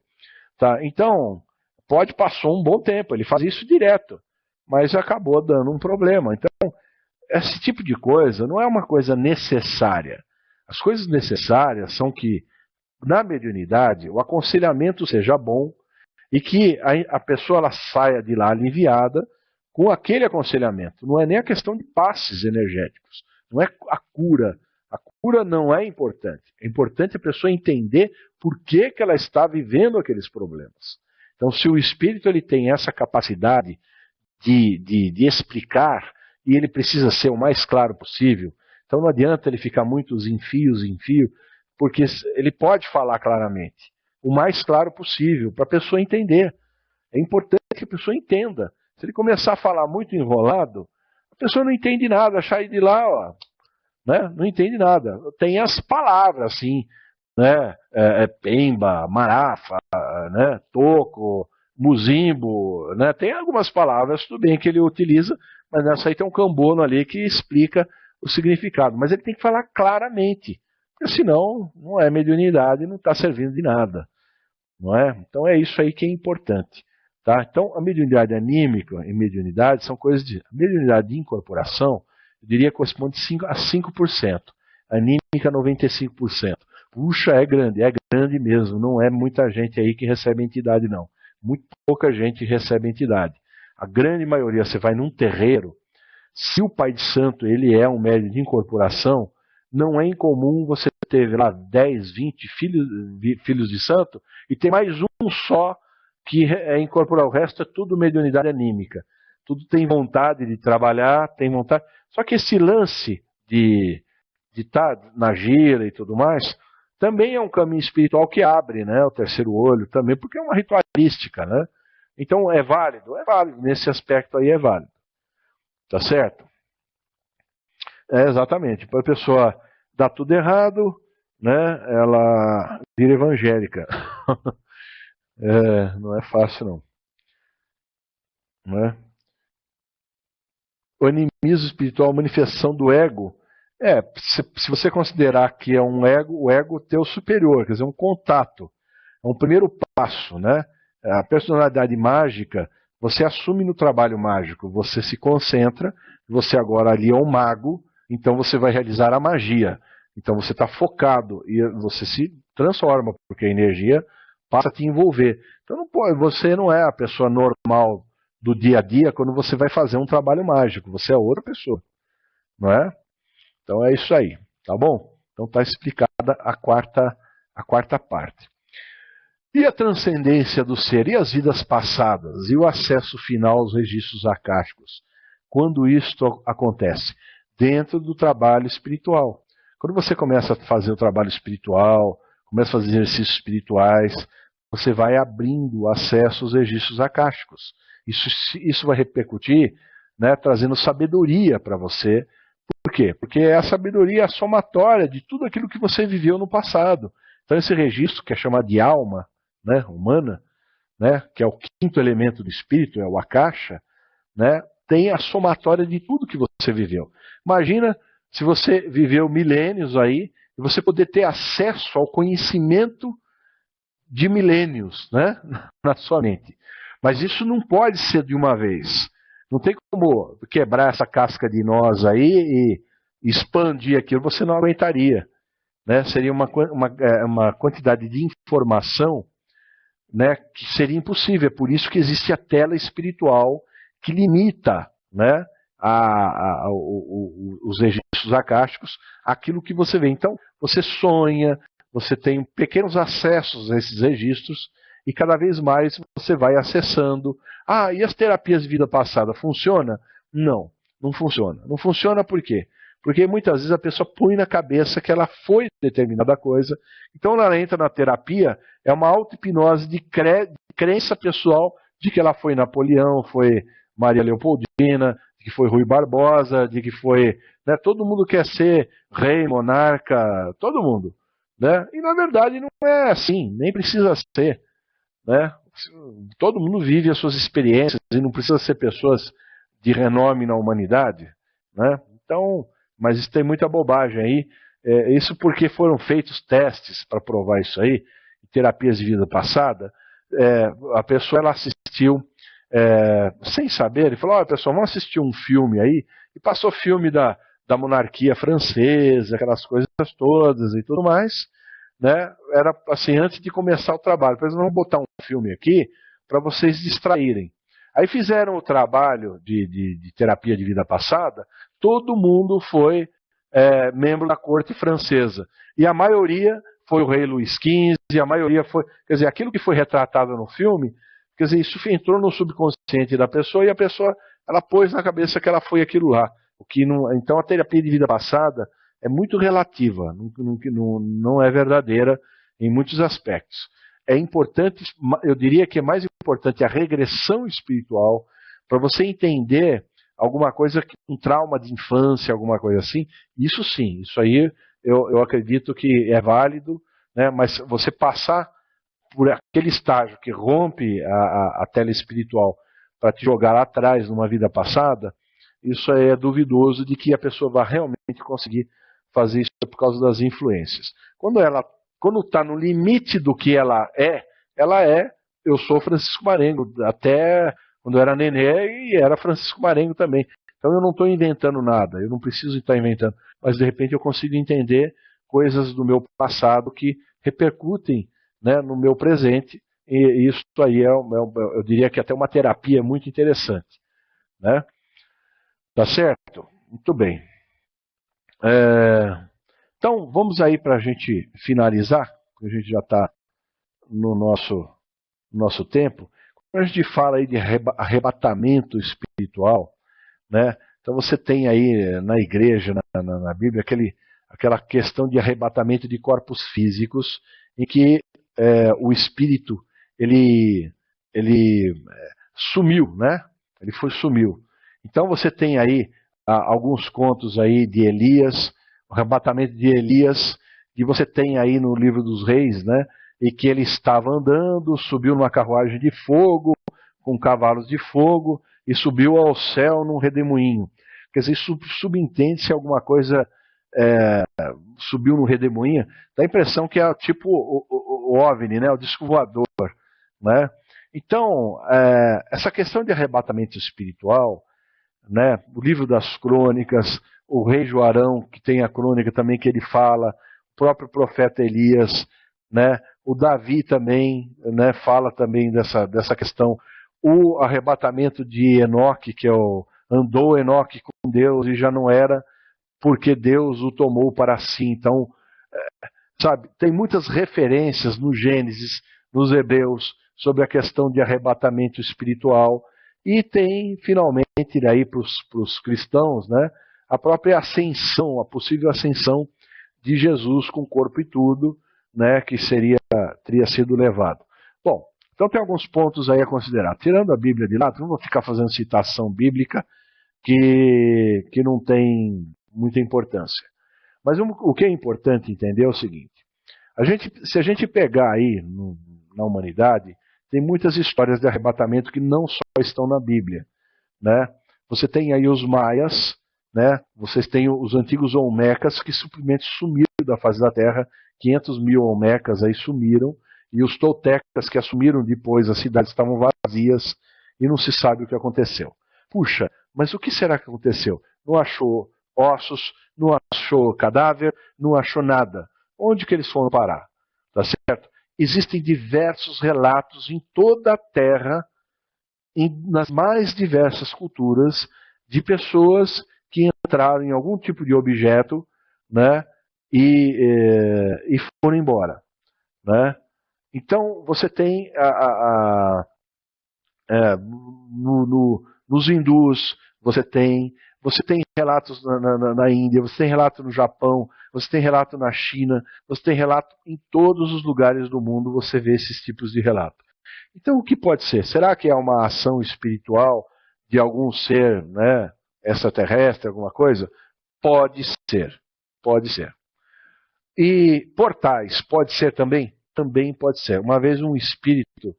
Tá? Então, passou um bom tempo, ele faz isso direto, mas acabou dando um problema. Então, esse tipo de coisa não é uma coisa necessária. As coisas necessárias são que, na mediunidade, o aconselhamento seja bom e que a pessoa ela saia de lá aliviada com aquele aconselhamento. Não é nem a questão de passes energéticos. Não é a cura. A cura não é importante. É importante a pessoa entender por que ela está vivendo aqueles problemas. Então, se o espírito ele tem essa capacidade de explicar, e ele precisa ser o mais claro possível, então não adianta ele ficar muitos em fio, porque ele pode falar claramente, o mais claro possível, para a pessoa entender. É importante que a pessoa entenda. Se ele começar a falar muito enrolado, a pessoa não entende nada, sai de lá, ó, né? Não entende nada. Tem as palavras, assim, né? Pemba, marafa, né? Toco, muzimbo, né? Tem algumas palavras, tudo bem, que ele utiliza, mas nessa aí tem um cambono ali que explica o significado. Mas ele tem que falar claramente, porque senão não é mediunidade, não está servindo de nada. Não é? Então é isso aí que é importante. Tá? Então a mediunidade anímica e mediunidade são coisas de... A mediunidade de incorporação, eu diria que corresponde a 5%. A anímica 95%. Puxa, é grande mesmo, não é muita gente aí que recebe entidade não. Muito pouca gente recebe entidade. A grande maioria, você vai num terreiro, se o pai de santo ele é um médium de incorporação, não é incomum você ter lá 10, 20 filhos de santo e ter mais um só que é incorporar. O resto é tudo mediunidade anímica. Tudo tem vontade de trabalhar, tem vontade. Só que esse lance de estar na gira e tudo mais, também é um caminho espiritual que abre, né, o terceiro olho também, porque é uma ritualística, né? Então é válido, nesse aspecto aí é válido. Tá certo? Exatamente. Para a pessoa dar tudo errado, né, ela vira evangélica. Não é fácil não. Né? O animismo espiritual, manifestação do ego, se você considerar que é um ego, o ego teu superior, quer dizer, um contato, é um primeiro passo, né? A personalidade mágica, você assume no trabalho mágico, você se concentra, você agora ali é um mago, então você vai realizar a magia. Então você está focado e você se transforma, porque a energia passa a te envolver. Então você não é a pessoa normal do dia a dia quando você vai fazer um trabalho mágico, você é outra pessoa, não é? Então é isso aí, tá bom? Então está explicada a quarta parte. E a transcendência do ser, e as vidas passadas, e o acesso final aos registros acásticos? Quando isto acontece? Dentro do trabalho espiritual. Quando você começa a fazer o trabalho espiritual, começa a fazer exercícios espirituais, você vai abrindo acesso aos registros acásticos. Isso vai repercutir, né, trazendo sabedoria para você. Por quê? Porque a sabedoria é a somatória de tudo aquilo que você viveu no passado. Então esse registro, que é chamado de alma, né, humana, né, que é o quinto elemento do espírito, é o akasha, né, tem a somatória de tudo que você viveu. Imagina se você viveu milênios aí, e você poder ter acesso ao conhecimento de milênios, né, na sua mente. Mas isso não pode ser de uma vez. Não tem como quebrar essa casca de nós aí e expandir aquilo, você não aguentaria. Né? Seria uma quantidade de informação, né, que seria impossível. É por isso que existe a tela espiritual que limita, né, os registros acásticos àquilo que você vê. Então, você sonha, você tem pequenos acessos a esses registros e cada vez mais você vai acessando. Ah, e as terapias de vida passada, funciona? Não, não funciona. Não funciona por quê? Porque muitas vezes a pessoa põe na cabeça que ela foi determinada coisa. Então ela entra na terapia, é uma auto-hipnose de crença pessoal de que ela foi Napoleão, foi Maria Leopoldina, de que foi Rui Barbosa, de que foi... Né, todo mundo quer ser rei, monarca, todo mundo. Né? E na verdade não é assim, nem precisa ser. Né? Todo mundo vive as suas experiências e não precisa ser pessoas de renome na humanidade. Né? Então, mas isso tem muita bobagem aí. Isso porque foram feitos testes para provar isso aí, terapias de vida passada. A pessoa ela assistiu sem saber, ele falou: pessoal, vamos assistir um filme aí, e passou filme da monarquia francesa, aquelas coisas todas e tudo mais. Né? Era assim, antes de começar o trabalho, eles vão botar um filme aqui para vocês distraírem. Aí fizeram o trabalho de terapia de vida passada, todo mundo foi membro da corte francesa. E a maioria foi o rei Luís XV, a maioria foi... Quer dizer, aquilo que foi retratado no filme, quer dizer, isso entrou no subconsciente da pessoa e a pessoa ela pôs na cabeça que ela foi aquilo lá. O que não, então a terapia de vida passada é muito relativa, não é verdadeira em muitos aspectos. É importante, eu diria que é mais importante a regressão espiritual para você entender alguma coisa, um trauma de infância, alguma coisa assim. Isso sim, isso aí eu acredito que é válido, né? Mas você passar por aquele estágio que rompe a tela espiritual para te jogar lá atrás numa vida passada, isso é duvidoso de que a pessoa vai realmente conseguir fazer isso por causa das influências. Quando está no limite do que ela é, eu sou Francisco Marengo, até quando eu era nenê e era Francisco Marengo também. Então eu não estou inventando nada, eu não preciso estar inventando, mas de repente eu consigo entender coisas do meu passado que repercutem, né, no meu presente, e isso aí eu diria que até uma terapia muito interessante, né? Tá certo? Muito bem. Então, vamos aí para a gente finalizar, porque a gente já está no nosso tempo. Quando a gente fala aí de arrebatamento espiritual, né? Então você tem aí na igreja, na Bíblia, aquela questão de arrebatamento de corpos físicos, em que o espírito ele sumiu, né? Sumiu. Então você tem aí alguns contos aí de Elias, o arrebatamento de Elias, que você tem aí no livro dos Reis, né? E que ele estava andando, subiu numa carruagem de fogo, com cavalos de fogo, e subiu ao céu num redemoinho. Quer dizer, subentende-se alguma coisa subiu no redemoinho, dá a impressão que é tipo o OVNI, né, o disco voador, né? Então, essa questão de arrebatamento espiritual, né, o livro das crônicas, o rei Joarão, que tem a crônica também que ele fala, o próprio profeta Elias, né, o Davi também, né, fala também dessa questão, o arrebatamento de Enoque, que andou Enoque com Deus e já não era, porque Deus o tomou para si. Então, sabe, tem muitas referências no Gênesis, nos Hebreus, sobre a questão de arrebatamento espiritual, e tem, finalmente, aí para os cristãos, né, a própria ascensão, a possível ascensão de Jesus com corpo e tudo, né, que teria sido levado. Bom, então tem alguns pontos aí a considerar. Tirando a Bíblia de lado, não vou ficar fazendo citação bíblica, que não tem muita importância. Mas o que é importante entender é o seguinte: se a gente pegar aí na humanidade, tem muitas histórias de arrebatamento que não só estão na Bíblia, né? Você tem aí os maias, né? Vocês têm os antigos olmecas que simplesmente sumiram da face da terra, 500 mil olmecas aí sumiram, e os toltecas que assumiram depois, as cidades estavam vazias e não se sabe o que aconteceu. Puxa, mas o que será que aconteceu? Não achou ossos, não achou cadáver, não achou nada. Onde que eles foram parar? Tá certo? Existem diversos relatos em toda a Terra, nas mais diversas culturas, de pessoas que entraram em algum tipo de objeto, né, e foram embora, né? Então você tem nos hindus, você tem relatos na Índia, você tem relato no Japão, você tem relato na China, você tem relato em todos os lugares do mundo, você vê esses tipos de relato. Então o que pode ser? Será que é uma ação espiritual de algum ser, né, extraterrestre, alguma coisa? Pode ser, pode ser. E portais, pode ser também? Também pode ser. Uma vez um espírito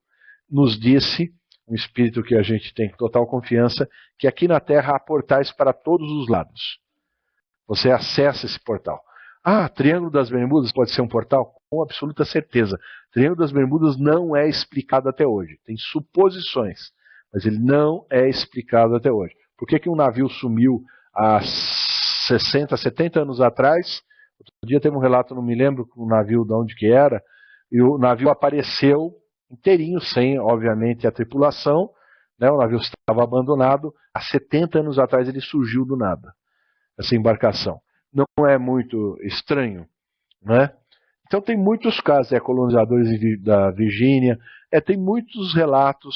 nos disse, um espírito que a gente tem total confiança, que aqui na Terra há portais para todos os lados. Você acessa esse portal. Ah, Triângulo das Bermudas pode ser um portal? Com absoluta certeza. Triângulo das Bermudas não é explicado até hoje. Tem suposições, mas ele não é explicado até hoje. Por que um navio sumiu há 60, 70 anos atrás? Outro dia teve um relato, não me lembro um navio de onde que era, e o navio apareceu inteirinho, sem, obviamente, a tripulação, né? O navio estava abandonado, há 70 anos atrás ele surgiu do nada, essa embarcação. Não é muito estranho, né? Então tem muitos casos, colonizadores da Virgínia, tem muitos relatos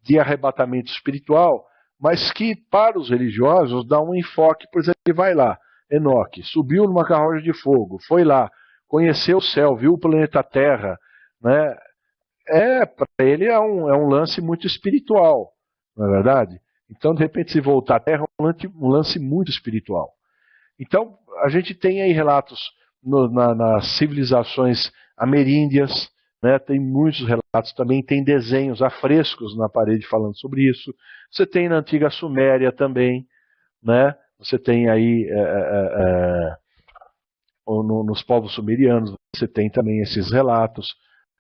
de arrebatamento espiritual, mas que para os religiosos dá um enfoque, por exemplo, ele vai lá, Enoque, subiu numa carruagem de fogo, foi lá, conheceu o céu, viu o planeta Terra, né? Para ele é um lance muito espiritual, não é verdade? Então, de repente, se voltar à Terra, é um lance muito espiritual. Então, a gente tem aí relatos nas civilizações ameríndias, né? Tem muitos relatos também, tem desenhos, afrescos na parede falando sobre isso. Você tem na antiga Suméria também, né? Você tem aí nos povos sumerianos, você tem também esses relatos,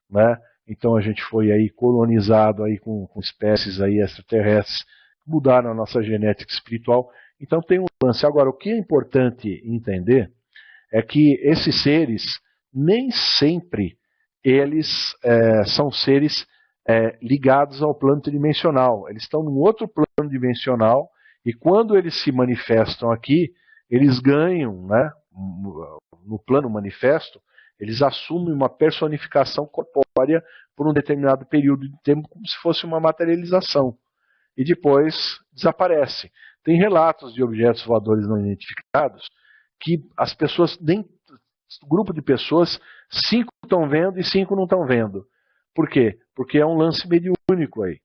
né? Então a gente foi aí colonizado aí com espécies aí extraterrestres, mudaram a nossa genética espiritual. Então tem um lance. Agora, o que é importante entender é que esses seres, nem sempre eles são seres ligados ao plano tridimensional. Eles estão num outro plano dimensional, e quando eles se manifestam aqui, eles ganham, né, no plano manifesto, eles assumem uma personificação corpórea por um determinado período de tempo, como se fosse uma materialização, e depois desaparece. Tem relatos de objetos voadores não identificados que as pessoas, nem grupo de pessoas, 5 estão vendo e 5 não estão vendo. Por quê? Porque é um lance mediúnico aí.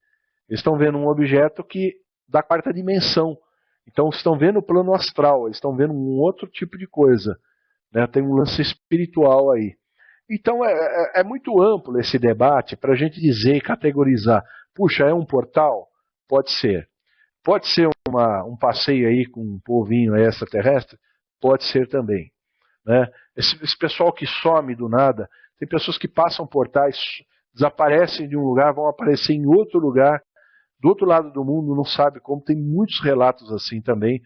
Eles estão vendo um objeto que da 4ª dimensão. Então estão vendo o plano astral, eles estão vendo um outro tipo de coisa, né? Tem um lance espiritual aí. Então é muito amplo esse debate para a gente dizer e categorizar. Puxa, é um portal? Pode ser. Pode ser um passeio aí com um povinho extraterrestre? Pode ser também. Né? Esse pessoal que some do nada, tem pessoas que passam portais, desaparecem de um lugar, vão aparecer em outro lugar, do outro lado do mundo, não sabe como. Tem muitos relatos assim também.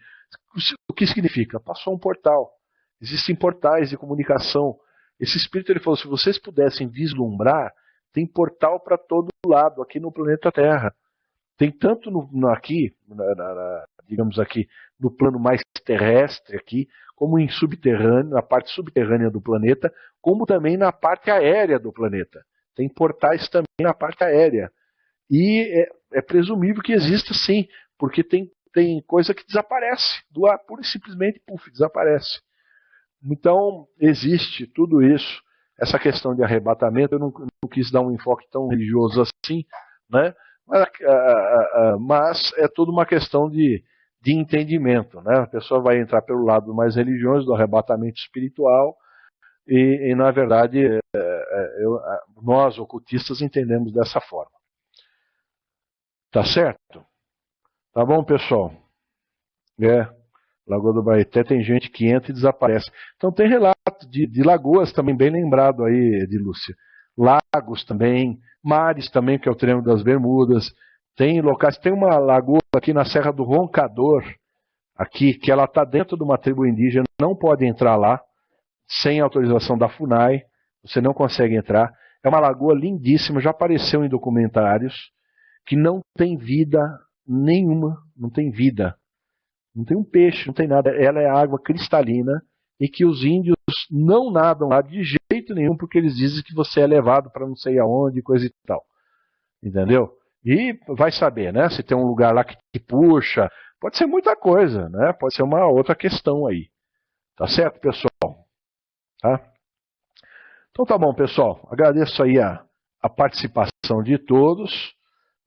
O que significa? Passou um portal. Existem portais de comunicação. Esse espírito ele falou, se vocês pudessem vislumbrar, tem portal para todo lado aqui no planeta Terra. Tem tanto aqui, digamos aqui, no plano mais terrestre aqui, como em subterrâneo, na parte subterrânea do planeta, como também na parte aérea do planeta. Tem portais também na parte aérea. E é presumível que exista sim, porque tem coisa que desaparece do ar, pura e simplesmente, desaparece. Então, existe tudo isso. Essa questão de arrebatamento, eu não quis dar um enfoque tão religioso assim, né? Mas é tudo uma questão de entendimento, né? A pessoa vai entrar pelo lado mais religioso, do arrebatamento espiritual, e na verdade, nós, ocultistas, entendemos dessa forma. Tá certo? Tá bom, pessoal? Lagoa do Baeté tem gente que entra e desaparece. Então tem relato de lagoas também, bem lembrado aí, de Lúcia. Lagos também, mares também, que é o Triângulo das Bermudas. Tem locais, tem uma lagoa aqui na Serra do Roncador, aqui, que ela está dentro de uma tribo indígena, não pode entrar lá, sem autorização da FUNAI, você não consegue entrar. É uma lagoa lindíssima, já apareceu em documentários, que não tem vida nenhuma, não tem vida. Não tem um peixe, não tem nada. Ela é água cristalina e que os índios não nadam lá de jeito nenhum, porque eles dizem que você é levado para não sei aonde, coisa e tal. Entendeu? E vai saber, né? Se tem um lugar lá que puxa, pode ser muita coisa, né? Pode ser uma outra questão aí. Tá certo, pessoal? Tá? Então tá bom, pessoal. Agradeço aí a participação de todos,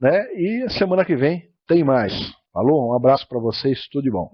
né? E semana que vem tem mais. Falou? Um abraço para vocês, tudo de bom.